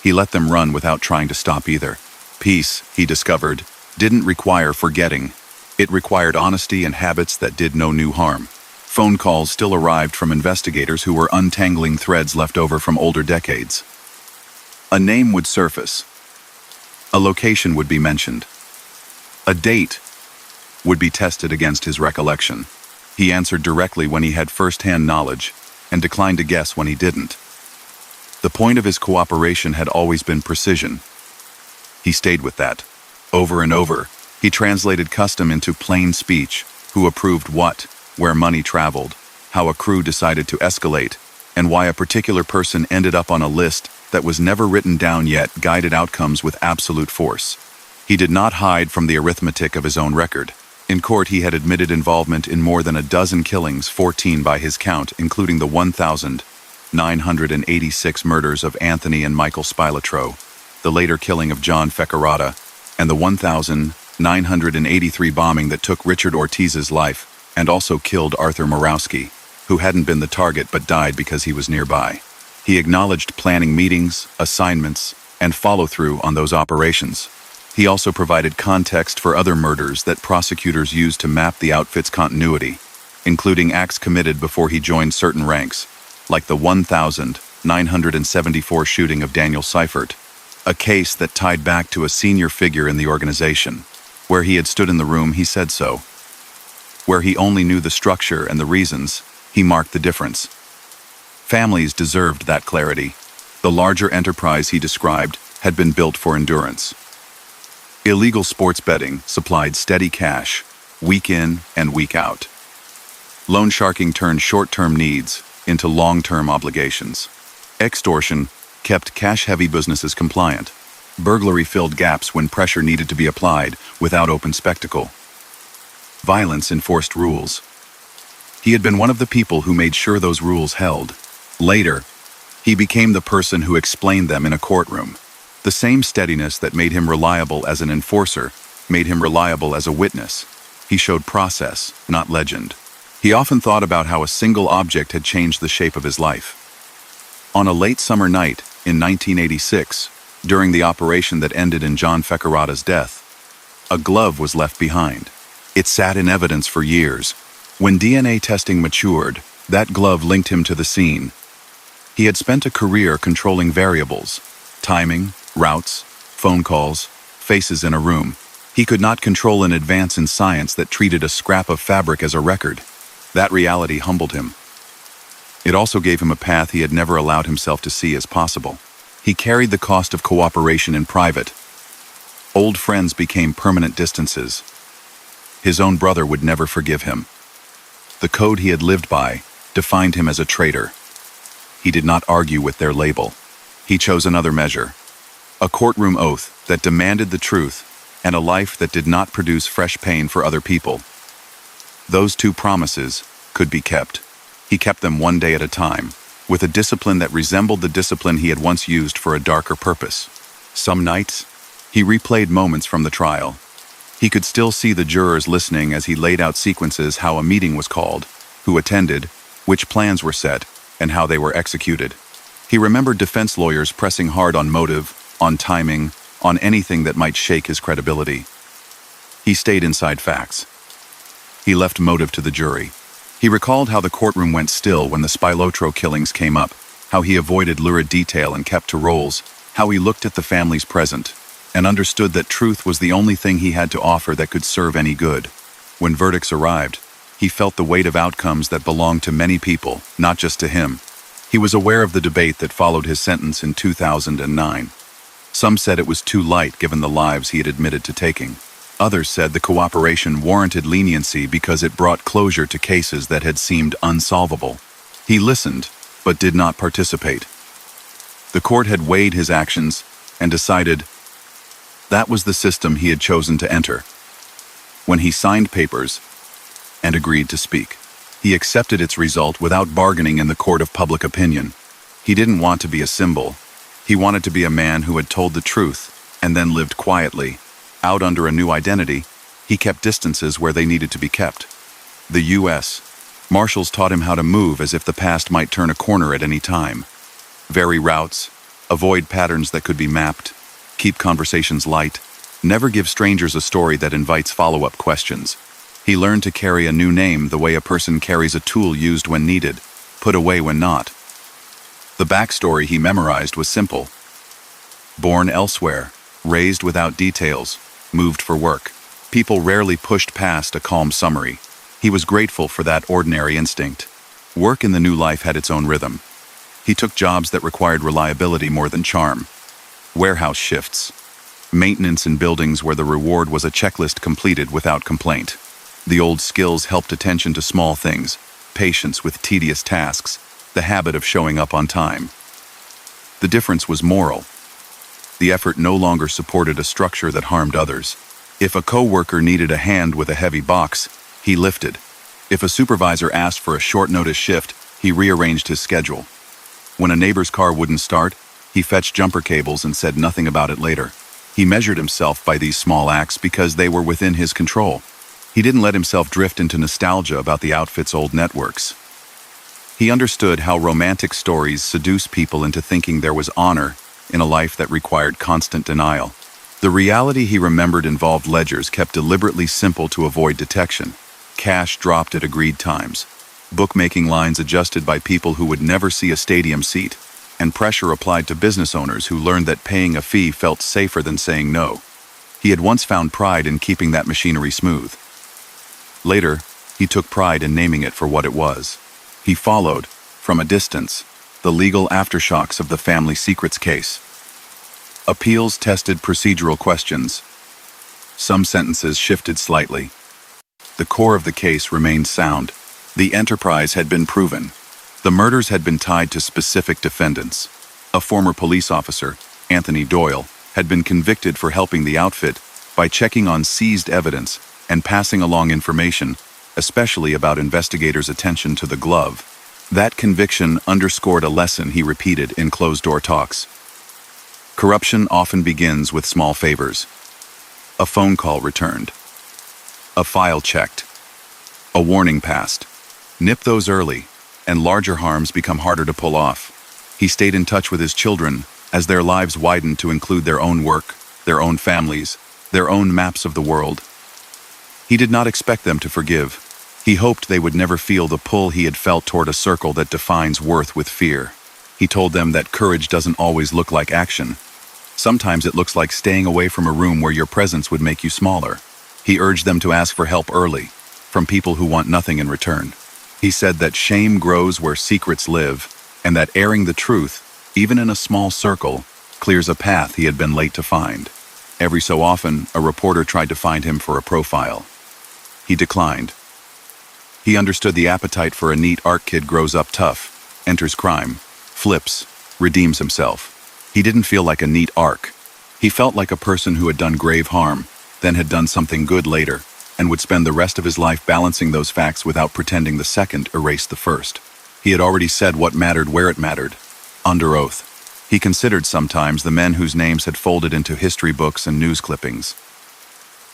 He let them run without trying to stop either. Peace, he discovered, didn't require forgetting. It required honesty and habits that did no new harm. Phone calls still arrived from investigators who were untangling threads left over from older decades. A name would surface. A location would be mentioned. A date would be tested against his recollection. He answered directly when he had first-hand knowledge, and declined to guess when he didn't. The point of his cooperation had always been precision. He stayed with that. Over and over, he translated custom into plain speech, who approved what, where money traveled, how a crew decided to escalate, and why a particular person ended up on a list that was never written down yet guided outcomes with absolute force. He did not hide from the arithmetic of his own record. In court, he had admitted involvement in more than a dozen killings, 14 by his count, including the 1,986 murders of Anthony and Michael Spilotro, the later killing of John Fecarata, and the 1,983 bombing that took Richard Ortiz's life and also killed Arthur Murawski, who hadn't been the target but died because he was nearby. He acknowledged planning meetings, assignments, and follow-through on those operations. He also provided context for other murders that prosecutors used to map the outfit's continuity, including acts committed before he joined certain ranks, like the 1,974 shooting of Daniel Seifert, a case that tied back to a senior figure in the organization. Where he had stood in the room, he said so. Where he only knew the structure and the reasons, he marked the difference. Families deserved that clarity. The larger enterprise he described had been built for endurance. Illegal sports betting supplied steady cash, week in and week out. Loan sharking turned short-term needs into long-term obligations. Extortion kept cash-heavy businesses compliant. Burglary filled gaps when pressure needed to be applied without open spectacle. Violence enforced rules. He had been one of the people who made sure those rules held. Later, he became the person who explained them in a courtroom. The same steadiness that made him reliable as an enforcer made him reliable as a witness. He showed process, not legend. He often thought about how a single object had changed the shape of his life. On a late summer night in 1986, during the operation that ended in John Feckerata's death, a glove was left behind. It sat in evidence for years. When DNA testing matured, that glove linked him to the scene. He had spent a career controlling variables, timing, routes, phone calls, faces in a room. He could not control an advance in science that treated a scrap of fabric as a record. That reality humbled him. It also gave him a path he had never allowed himself to see as possible. He carried the cost of cooperation in private. Old friends became permanent distances. His own brother would never forgive him. The code he had lived by defined him as a traitor. He did not argue with their label. He chose another measure. A courtroom oath that demanded the truth and a life that did not produce fresh pain for other people. Those two promises could be kept. He kept them one day at a time, with a discipline that resembled the discipline he had once used for a darker purpose. Some nights, he replayed moments from the trial. He could still see the jurors listening as he laid out sequences: how a meeting was called, who attended, which plans were set, and how they were executed. He remembered defense lawyers pressing hard on motive, on timing, on anything that might shake his credibility. He stayed inside facts. He left motive to the jury. He recalled how the courtroom went still when the Spilotro killings came up, how he avoided lurid detail and kept to roles, how he looked at the families present, and understood that truth was the only thing he had to offer that could serve any good. When verdicts arrived, he felt the weight of outcomes that belonged to many people, not just to him. He was aware of the debate that followed his sentence in 2009. Some said it was too light given the lives he had admitted to taking. Others said the cooperation warranted leniency because it brought closure to cases that had seemed unsolvable. He listened, but did not participate. The court had weighed his actions and decided that was the system he had chosen to enter. When he signed papers and agreed to speak, he accepted its result without bargaining in the court of public opinion. He didn't want to be a symbol. He wanted to be a man who had told the truth and then lived quietly. Out under a new identity, he kept distances where they needed to be kept. The U.S. Marshals taught him how to move as if the past might turn a corner at any time. Vary routes, avoid patterns that could be mapped, keep conversations light, never give strangers a story that invites follow-up questions. He learned to carry a new name the way a person carries a tool used when needed, put away when not. The backstory he memorized was simple. Born elsewhere, raised without details, moved for work. People rarely pushed past a calm summary. He was grateful for that ordinary instinct. Work in the new life had its own rhythm. He took jobs that required reliability more than charm. Warehouse shifts. Maintenance in buildings where the reward was a checklist completed without complaint. The old skills helped attention to small things, patience with tedious tasks, the habit of showing up on time. The difference was moral. The effort no longer supported a structure that harmed others. If a coworker needed a hand with a heavy box, he lifted. If a supervisor asked for a short-notice shift, he rearranged his schedule. When a neighbor's car wouldn't start, he fetched jumper cables and said nothing about it later. He measured himself by these small acts because they were within his control. He didn't let himself drift into nostalgia about the outfit's old networks. He understood how romantic stories seduce people into thinking there was honor in a life that required constant denial. The reality he remembered involved ledgers kept deliberately simple to avoid detection, cash dropped at agreed times, bookmaking lines adjusted by people who would never see a stadium seat, and pressure applied to business owners who learned that paying a fee felt safer than saying no. He had once found pride in keeping that machinery smooth. Later, he took pride in naming it for what it was. He followed, from a distance, the legal aftershocks of the family secrets case. Appeals tested procedural questions. Some sentences shifted slightly. The core of the case remained sound. The enterprise had been proven. The murders had been tied to specific defendants. A former police officer, Anthony Doyle, had been convicted for helping the outfit by checking on seized evidence and passing along information, especially about investigators' attention to the glove. That conviction underscored a lesson he repeated in closed-door talks. Corruption often begins with small favors. A phone call returned. A file checked. A warning passed. Nip those early, and larger harms become harder to pull off. He stayed in touch with his children as their lives widened to include their own work, their own families, their own maps of the world. He did not expect them to forgive. He hoped they would never feel the pull he had felt toward a circle that defines worth with fear. He told them that courage doesn't always look like action. Sometimes it looks like staying away from a room where your presence would make you smaller. He urged them to ask for help early, from people who want nothing in return. He said that shame grows where secrets live, and that airing the truth, even in a small circle, clears a path he had been late to find. Every so often, a reporter tried to find him for a profile. He declined. He understood the appetite for a neat art kid grows up tough, enters crime, flips, redeems himself. He didn't feel like a neat arc. He felt like a person who had done grave harm, then had done something good later, and would spend the rest of his life balancing those facts without pretending the second erased the first. He had already said what mattered where it mattered, under oath. He considered sometimes the men whose names had folded into history books and news clippings.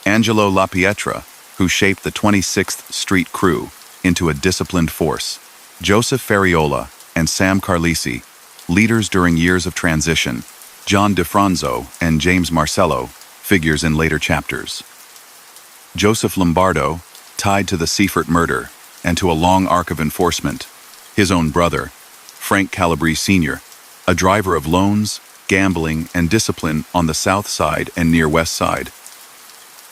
Angelo La Pietra, who shaped the 26th Street crew into a disciplined force. Joseph Ferriola and Sam Carlisi, leaders during years of transition. John DeFranzo and James Marcello, figures in later chapters. Joseph Lombardo, tied to the Seifert murder and to a long arc of enforcement. His own brother, Frank Calabrese Sr., a driver of loans, gambling, and discipline on the South Side and near West Side.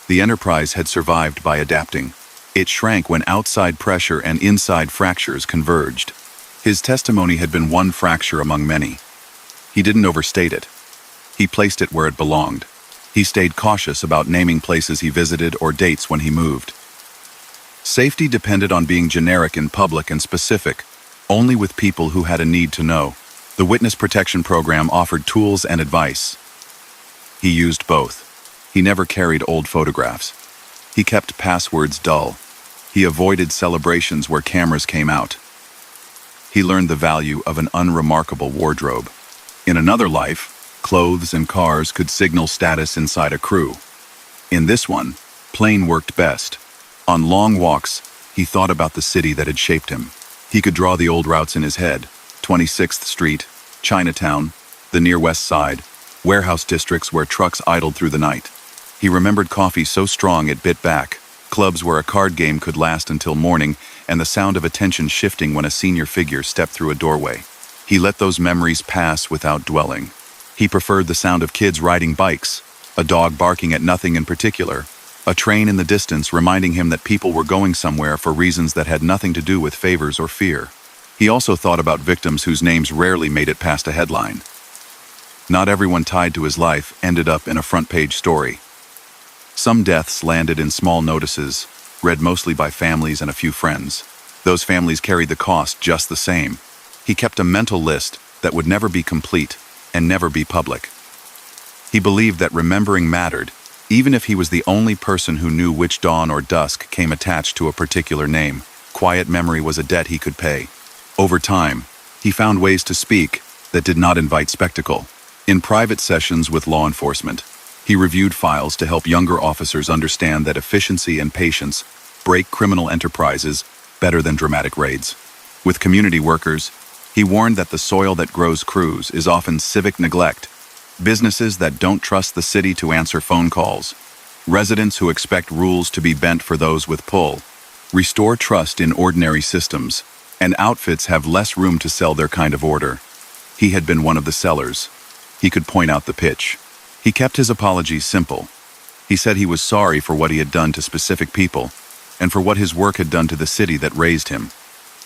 The enterprise had survived by adapting. It shrank when outside pressure and inside fractures converged. His testimony had been one fracture among many. He didn't overstate it. He placed it where it belonged. He stayed cautious about naming places he visited or dates when he moved. Safety depended on being generic in public and specific, only with people who had a need to know. The Witness Protection Program offered tools and advice. He used both. He never carried old photographs. He kept passwords dull. He avoided celebrations where cameras came out. He learned the value of an unremarkable wardrobe. In another life, clothes and cars could signal status inside a crew. In this one, plain worked best. On long walks, he thought about the city that had shaped him. He could draw the old routes in his head: 26th Street, Chinatown, the near West Side, warehouse districts where trucks idled through the night. He remembered coffee so strong it bit back, clubs where a card game could last until morning, and the sound of attention shifting when a senior figure stepped through a doorway. He let those memories pass without dwelling. He preferred the sound of kids riding bikes, a dog barking at nothing in particular, a train in the distance reminding him that people were going somewhere for reasons that had nothing to do with favors or fear. He also thought about victims whose names rarely made it past a headline. Not everyone tied to his life ended up in a front-page story. Some deaths landed in small notices, read mostly by families and a few friends. Those families carried the cost just the same. He kept a mental list that would never be complete and never be public. He believed that remembering mattered, even if he was the only person who knew which dawn or dusk came attached to a particular name. Quiet memory was a debt he could pay. Over time, he found ways to speak that did not invite spectacle. In private sessions with law enforcement, he reviewed files to help younger officers understand that efficiency and patience break criminal enterprises better than dramatic raids. With community workers, he warned that the soil that grows crews is often civic neglect, businesses that don't trust the city to answer phone calls, residents who expect rules to be bent for those with pull. Restore trust in ordinary systems, and outfits have less room to sell their kind of order. He had been one of the sellers. He could point out the pitch. He kept his apologies simple. He said he was sorry for what he had done to specific people, and for what his work had done to the city that raised him.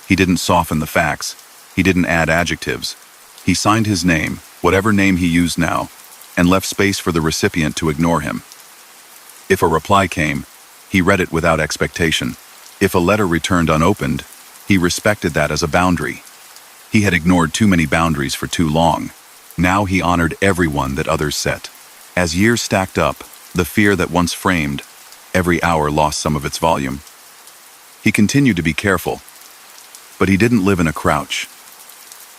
He didn't soften the facts. He didn't add adjectives. He signed his name, whatever name he used now, and left space for the recipient to ignore him. If a reply came, he read it without expectation. If a letter returned unopened, he respected that as a boundary. He had ignored too many boundaries for too long. Now he honored every one that others set. As years stacked up, the fear that once framed every hour lost some of its volume. He continued to be careful, but he didn't live in a crouch.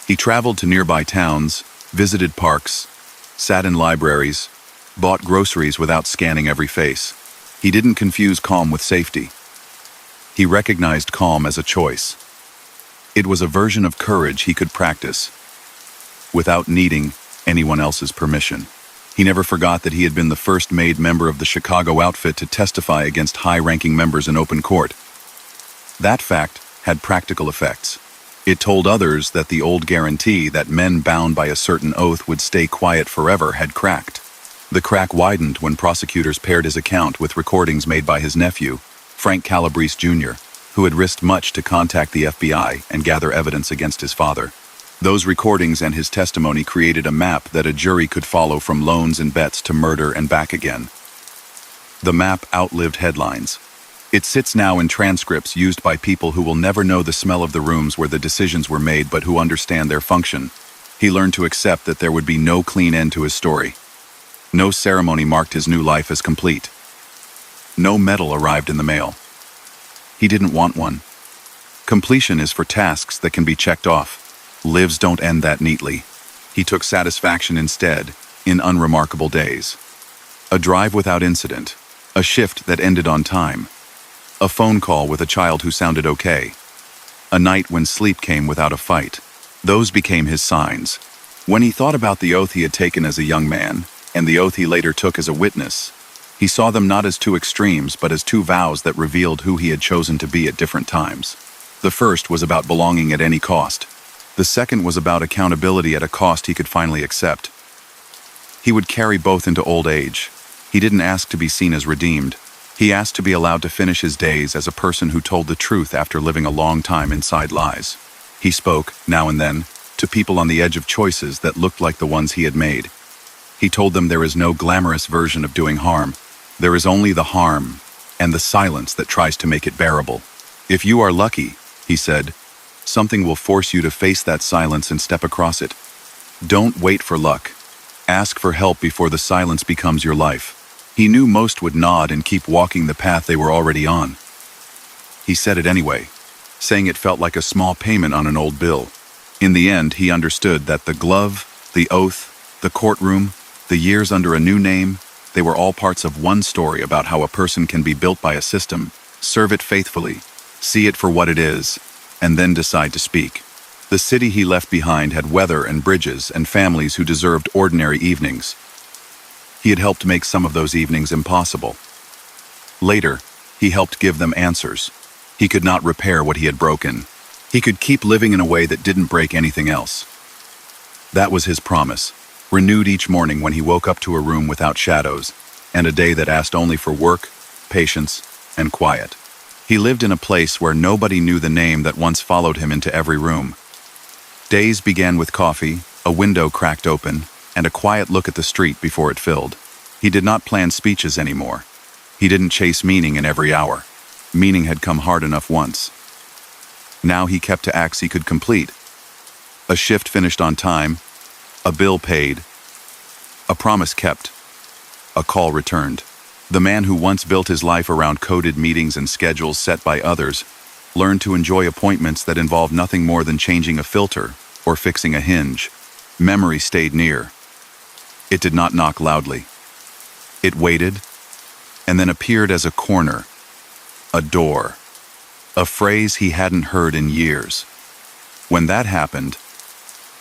He traveled to nearby towns, visited parks, sat in libraries, bought groceries without scanning every face. He didn't confuse calm with safety. He recognized calm as a choice. It was a version of courage he could practice without needing anyone else's permission. He never forgot that he had been the first made member of the Chicago outfit to testify against high-ranking members in open court. That fact had practical effects. It told others that the old guarantee that men bound by a certain oath would stay quiet forever had cracked. The crack widened when prosecutors paired his account with recordings made by his nephew, Frank Calabrese Jr., who had risked much to contact the FBI and gather evidence against his father. Those recordings and his testimony created a map that a jury could follow from loans and bets to murder and back again. The map outlived headlines. It sits now in transcripts used by people who will never know the smell of the rooms where the decisions were made but who understand their function. He learned to accept that there would be no clean end to his story. No ceremony marked his new life as complete. No medal arrived in the mail. He didn't want one. Completion is for tasks that can be checked off. Lives don't end that neatly. He took satisfaction instead, in unremarkable days. A drive without incident. A shift that ended on time. A phone call with a child who sounded okay. A night when sleep came without a fight. Those became his signs. When he thought about the oath he had taken as a young man, and the oath he later took as a witness, he saw them not as two extremes, but as two vows that revealed who he had chosen to be at different times. The first was about belonging at any cost. The second was about accountability at a cost he could finally accept. He would carry both into old age. He didn't ask to be seen as redeemed. He asked to be allowed to finish his days as a person who told the truth after living a long time inside lies. He spoke, now and then, to people on the edge of choices that looked like the ones he had made. He told them there is no glamorous version of doing harm. There is only the harm and the silence that tries to make it bearable. If you are lucky, he said, something will force you to face that silence and step across it. Don't wait for luck. Ask for help before the silence becomes your life. He knew most would nod and keep walking the path they were already on. He said it anyway, saying it felt like a small payment on an old bill. In the end, he understood that the glove, the oath, the courtroom, the years under a new name, they were all parts of one story about how a person can be built by a system, serve it faithfully, see it for what it is, and then decide to speak. The city he left behind had weather and bridges and families who deserved ordinary evenings. He had helped make some of those evenings impossible. Later, he helped give them answers. He could not repair what he had broken. He could keep living in a way that didn't break anything else. That was his promise, renewed each morning when he woke up to a room without shadows, and a day that asked only for work, patience, and quiet. He lived in a place where nobody knew the name that once followed him into every room. Days began with coffee, a window cracked open, and a quiet look at the street before it filled. He did not plan speeches anymore. He didn't chase meaning in every hour. Meaning had come hard enough once. Now he kept to acts he could complete. A shift finished on time, a bill paid, a promise kept, a call returned. The man who once built his life around coded meetings and schedules set by others learned to enjoy appointments that involved nothing more than changing a filter or fixing a hinge. Memory stayed near. It did not knock loudly. It waited, and then appeared as a corner, a door, a phrase he hadn't heard in years. When that happened,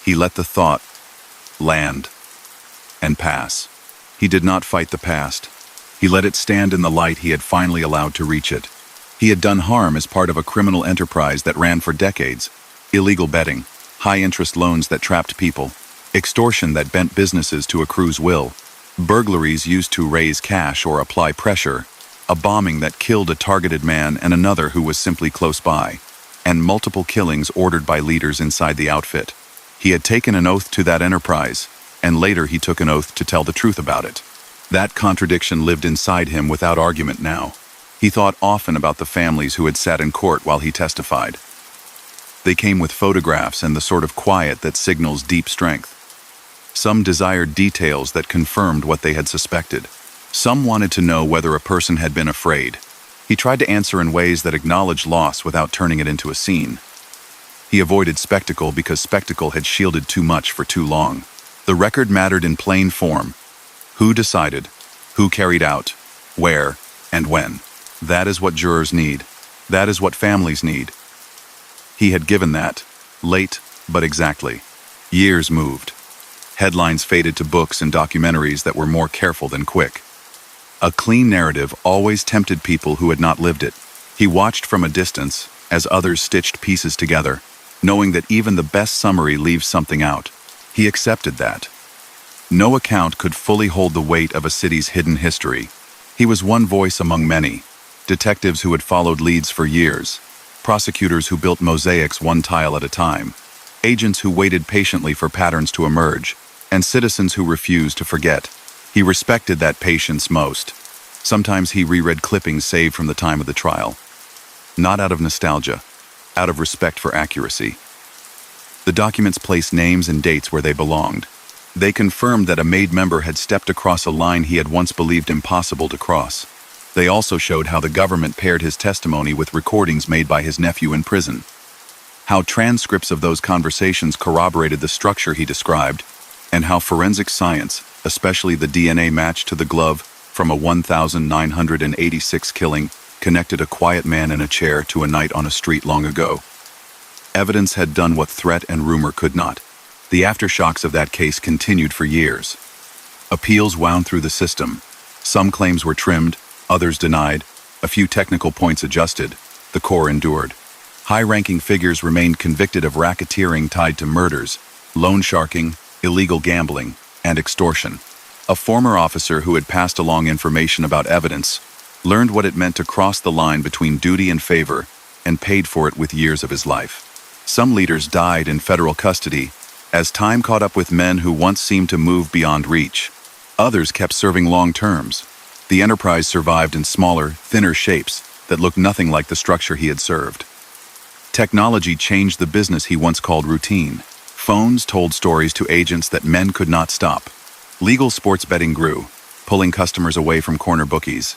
he let the thought land and pass. He did not fight the past. He let it stand in the light he had finally allowed to reach it. He had done harm as part of a criminal enterprise that ran for decades. Illegal betting, high-interest loans that trapped people, extortion that bent businesses to a crew's will, burglaries used to raise cash or apply pressure, a bombing that killed a targeted man and another who was simply close by, and multiple killings ordered by leaders inside the outfit. He had taken an oath to that enterprise, and later he took an oath to tell the truth about it. That contradiction lived inside him without argument now. He thought often about the families who had sat in court while he testified. They came with photographs and the sort of quiet that signals deep strength. Some desired details that confirmed what they had suspected. Some wanted to know whether a person had been afraid. He tried to answer in ways that acknowledged loss without turning it into a scene. He avoided spectacle because spectacle had shielded too much for too long. The record mattered in plain form. Who decided? Who carried out? Where? And when? That is what jurors need. That is what families need. He had given that. Late, but exactly. Years moved. Headlines faded to books and documentaries that were more careful than quick. A clean narrative always tempted people who had not lived it. He watched from a distance as others stitched pieces together, knowing that even the best summary leaves something out. He accepted that. No account could fully hold the weight of a city's hidden history. He was one voice among many. Detectives who had followed leads for years, prosecutors who built mosaics one tile at a time, agents who waited patiently for patterns to emerge, and citizens who refused to forget. He respected that patience most. Sometimes he reread clippings saved from the time of the trial. Not out of nostalgia, out of respect for accuracy. The documents placed names and dates where they belonged. They confirmed that a MAID member had stepped across a line he had once believed impossible to cross. They also showed how the government paired his testimony with recordings made by his nephew in prison. How transcripts of those conversations corroborated the structure he described, and how forensic science, especially the DNA match to the glove from a 1986 killing, connected a quiet man in a chair to a night on a street long ago. Evidence had done what threat and rumor could not. The aftershocks of that case continued for years. Appeals wound through the system. Some claims were trimmed, others denied, a few technical points adjusted. The core endured. High-ranking figures remained convicted of racketeering tied to murders, loan sharking, illegal gambling, and extortion. A former officer who had passed along information about evidence learned what it meant to cross the line between duty and favor and paid for it with years of his life. Some leaders died in federal custody as time caught up with men who once seemed to move beyond reach. Others kept serving long terms. The enterprise survived in smaller, thinner shapes that looked nothing like the structure he had served. Technology changed the business he once called routine. Phones told stories to agents that men could not stop. Legal sports betting grew, pulling customers away from corner bookies.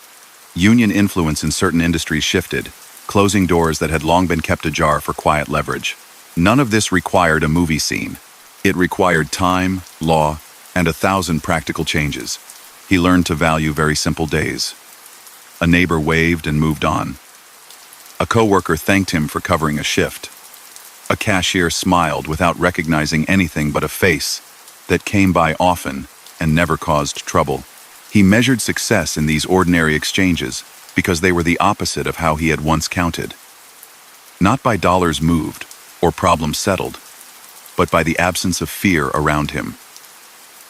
Union influence in certain industries shifted, closing doors that had long been kept ajar for quiet leverage. None of this required a movie scene. It required time, law, and 1,000 practical changes. He learned to value very simple days. A neighbor waved and moved on. A coworker thanked him for covering a shift. A cashier smiled without recognizing anything but a face that came by often and never caused trouble. He measured success in these ordinary exchanges because they were the opposite of how he had once counted. Not by dollars moved or problems settled, but by the absence of fear around him.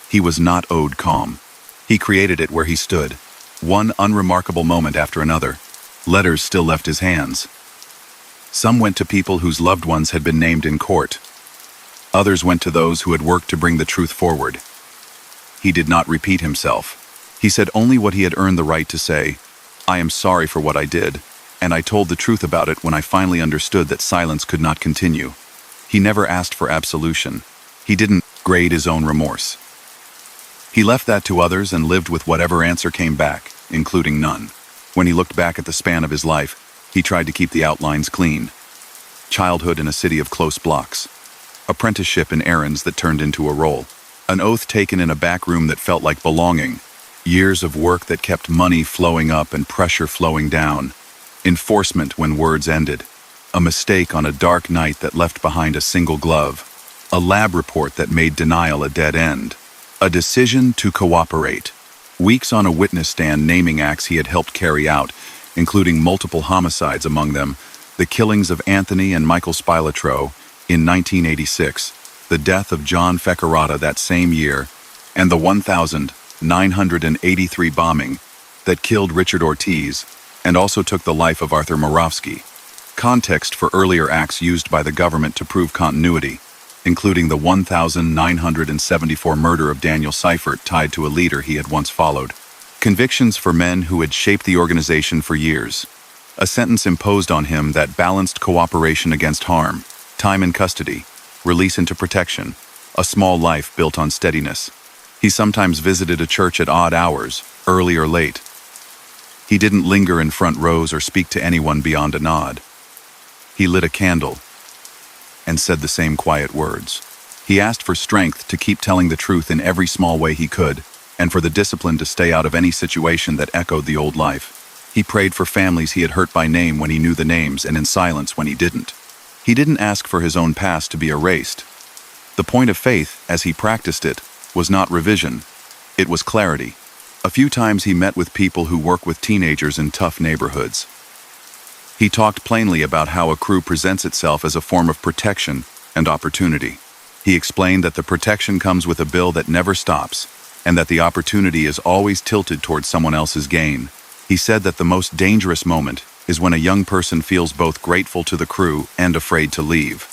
He was not owed calm. He created it where he stood, one unremarkable moment after another. Letters still left his hands. Some went to people whose loved ones had been named in court. Others went to those who had worked to bring the truth forward. He did not repeat himself. He said only what he had earned the right to say. I am sorry for what I did, and I told the truth about it when I finally understood that silence could not continue. He never asked for absolution. He didn't grade his own remorse. He left that to others and lived with whatever answer came back, including none. When he looked back at the span of his life, he tried to keep the outlines clean. Childhood in a city of close blocks. Apprenticeship in errands that turned into a role. An oath taken in a back room that felt like belonging. Years of work that kept money flowing up and pressure flowing down. Enforcement when words ended. A mistake on a dark night that left behind a single glove. A lab report that made denial a dead end. A decision to cooperate. Weeks on a witness stand naming acts he had helped carry out, including multiple homicides among them, the killings of Anthony and Michael Spilatro in 1986, the death of John Fecarata that same year, and the 1983 bombing that killed Richard Ortiz and also took the life of Arthur Moravsky. Context for earlier acts used by the government to prove continuity, including the 1974 murder of Daniel Seifert tied to a leader he had once followed. Convictions for men who had shaped the organization for years. A sentence imposed on him that balanced cooperation against harm, time in custody, release into protection, a small life built on steadiness. He sometimes visited a church at odd hours, early or late. He didn't linger in front rows or speak to anyone beyond a nod. He lit a candle and said the same quiet words. He asked for strength to keep telling the truth in every small way he could, and for the discipline to stay out of any situation that echoed the old life. He prayed for families he had hurt by name when he knew the names and in silence when he didn't. He didn't ask for his own past to be erased. The point of faith, as he practiced it, was not revision. It was clarity. A few times he met with people who work with teenagers in tough neighborhoods. He talked plainly about how a crew presents itself as a form of protection and opportunity. He explained that the protection comes with a bill that never stops, and that the opportunity is always tilted towards someone else's gain. He said that the most dangerous moment is when a young person feels both grateful to the crew and afraid to leave.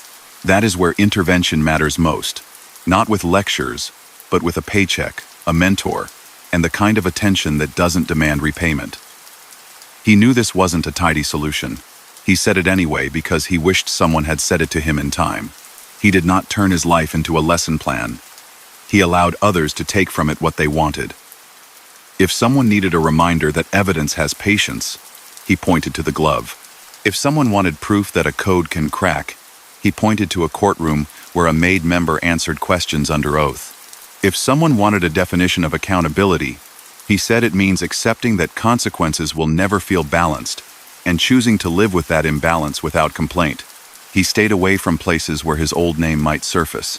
That is where intervention matters most, not with lectures, but with a paycheck, a mentor, and the kind of attention that doesn't demand repayment. He knew this wasn't a tidy solution. He said it anyway because he wished someone had said it to him in time. He did not turn his life into a lesson plan. He allowed others to take from it what they wanted. If someone needed a reminder that evidence has patience, he pointed to the glove. If someone wanted proof that a code can crack, he pointed to a courtroom where a made member answered questions under oath. If someone wanted a definition of accountability, he said it means accepting that consequences will never feel balanced and choosing to live with that imbalance without complaint. He stayed away from places where his old name might surface.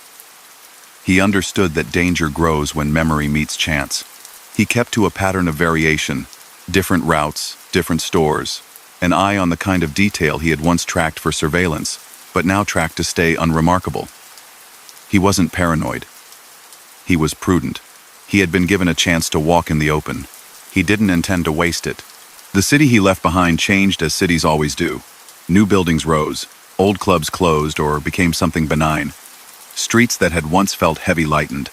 He understood that danger grows when memory meets chance. He kept to a pattern of variation, different routes, different stores, an eye on the kind of detail he had once tracked for surveillance, but now tracked to stay unremarkable. He wasn't paranoid. He was prudent. He had been given a chance to walk in the open. He didn't intend to waste it. The city he left behind changed as cities always do. New buildings rose, old clubs closed or became something benign. Streets that had once felt heavy lightened.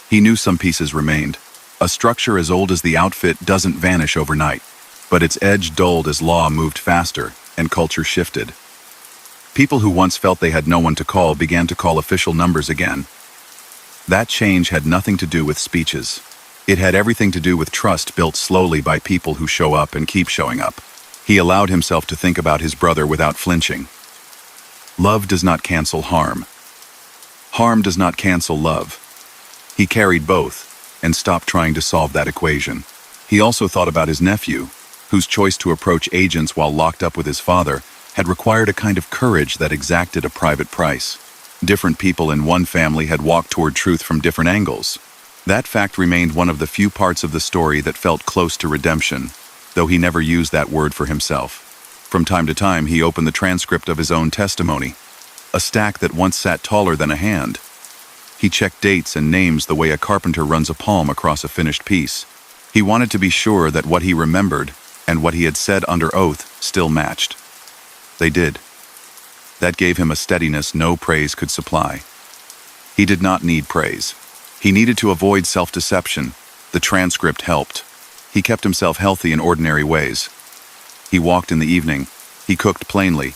He knew some pieces remained. A structure as old as the outfit doesn't vanish overnight, but its edge dulled as law moved faster and culture shifted. People who once felt they had no one to call began to call official numbers again. That change had nothing to do with speeches. It had everything to do with trust built slowly by people who show up and keep showing up. He allowed himself to think about his brother without flinching. Love does not cancel harm. Harm does not cancel love. He carried both and stopped trying to solve that equation. He also thought about his nephew, whose choice to approach agents while locked up with his father had required a kind of courage that exacted a private price. Different people in one family had walked toward truth from different angles. That fact remained one of the few parts of the story that felt close to redemption, though he never used that word for himself. From time to time, he opened the transcript of his own testimony, a stack that once sat taller than a hand. He checked dates and names the way a carpenter runs a palm across a finished piece. He wanted to be sure that what he remembered and what he had said under oath still matched. They did. That gave him a steadiness no praise could supply. He did not need praise. He needed to avoid self-deception. The transcript helped. He kept himself healthy in ordinary ways. He walked in the evening. He cooked plainly.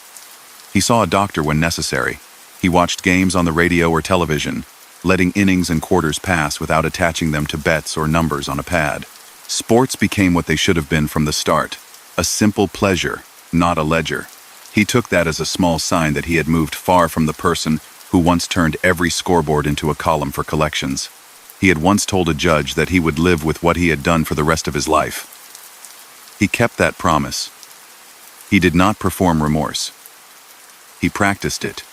He saw a doctor when necessary. He watched games on the radio or television, letting innings and quarters pass without attaching them to bets or numbers on a pad. Sports became what they should have been from the start, a simple pleasure, not a ledger. He took that as a small sign that he had moved far from the person who once turned every scoreboard into a column for collections. He had once told a judge that he would live with what he had done for the rest of his life. He kept that promise. He did not perform remorse. He practiced it.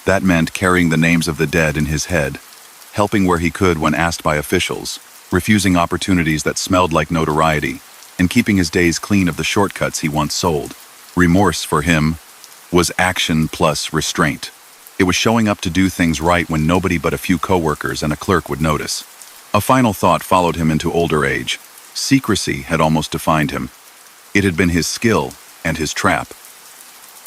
That meant carrying the names of the dead in his head, helping where he could when asked by officials, refusing opportunities that smelled like notoriety, and keeping his days clean of the shortcuts he once sold. Remorse for him was action plus restraint. It was showing up to do things right when nobody but a few coworkers and a clerk would notice. A final thought followed him into older age. Secrecy had almost defined him. It had been his skill and his trap.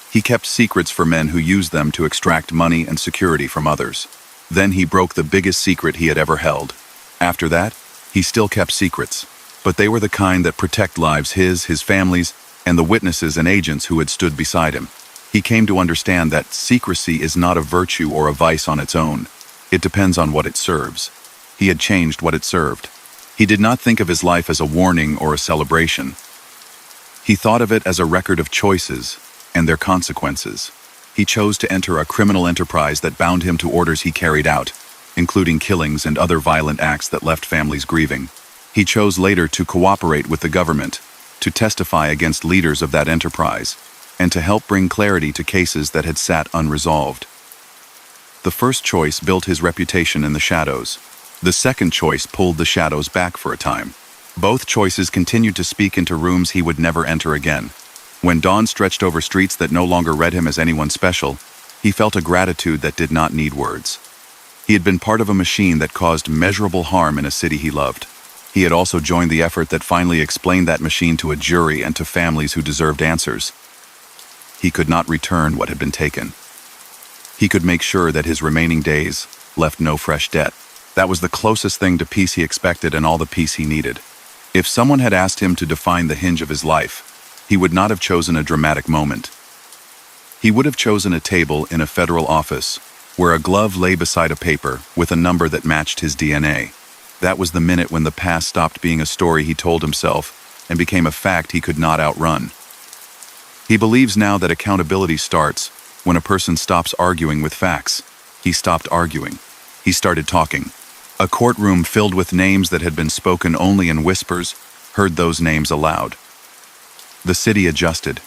He kept secrets for men who used them to extract money and security from others. Then he broke the biggest secret he had ever held. After that, he still kept secrets, but they were the kind that protect lives, his family's, and the witnesses and agents who had stood beside him. He came to understand that secrecy is not a virtue or a vice on its own. It depends on what it serves. He had changed what it served. He did not think of his life as a warning or a celebration. He thought of it as a record of choices and their consequences. He chose to enter a criminal enterprise that bound him to orders he carried out, including killings and other violent acts that left families grieving. He chose later to cooperate with the government, to testify against leaders of that enterprise, and to help bring clarity to cases that had sat unresolved. The first choice built his reputation in the shadows. The second choice pulled the shadows back for a time. Both choices continued to speak into rooms he would never enter again. When dawn stretched over streets that no longer read him as anyone special, he felt a gratitude that did not need words. He had been part of a machine that caused measurable harm in a city he loved. He had also joined the effort that finally explained that machine to a jury and to families who deserved answers. He could not return what had been taken. He could make sure that his remaining days left no fresh debt. That was the closest thing to peace he expected and all the peace he needed. If someone had asked him to define the hinge of his life, he would not have chosen a dramatic moment. He would have chosen a table in a federal office where a glove lay beside a paper with a number that matched his DNA. That was the minute when the past stopped being a story he told himself and became a fact he could not outrun. He believes now that accountability starts when a person stops arguing with facts. He stopped arguing. He started talking. A courtroom filled with names that had been spoken only in whispers heard those names aloud. The city adjusted.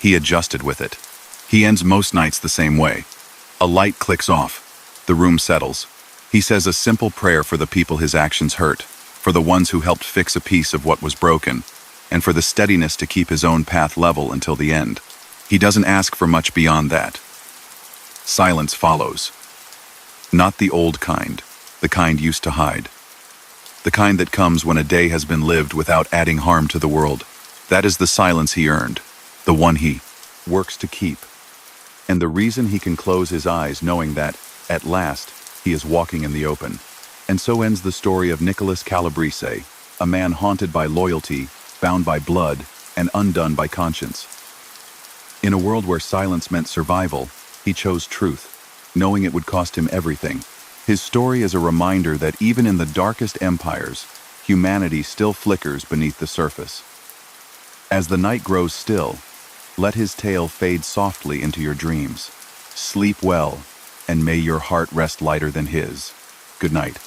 He adjusted with it. He ends most nights the same way. A light clicks off. The room settles. He says a simple prayer for the people his actions hurt, for the ones who helped fix a piece of what was broken, and for the steadiness to keep his own path level until the end. He doesn't ask for much beyond that. Silence follows. Not the old kind, the kind used to hide. The kind that comes when a day has been lived without adding harm to the world. That is the silence he earned, the one he works to keep. And the reason he can close his eyes knowing that, at last, he is walking in the open. And so ends the story of Nicholas Calabrese, a man haunted by loyalty, bound by blood, and undone by conscience. In a world where silence meant survival, he chose truth, knowing it would cost him everything. His story is a reminder that even in the darkest empires, humanity still flickers beneath the surface. As the night grows still, let his tale fade softly into your dreams. Sleep well, and may your heart rest lighter than his. Good night.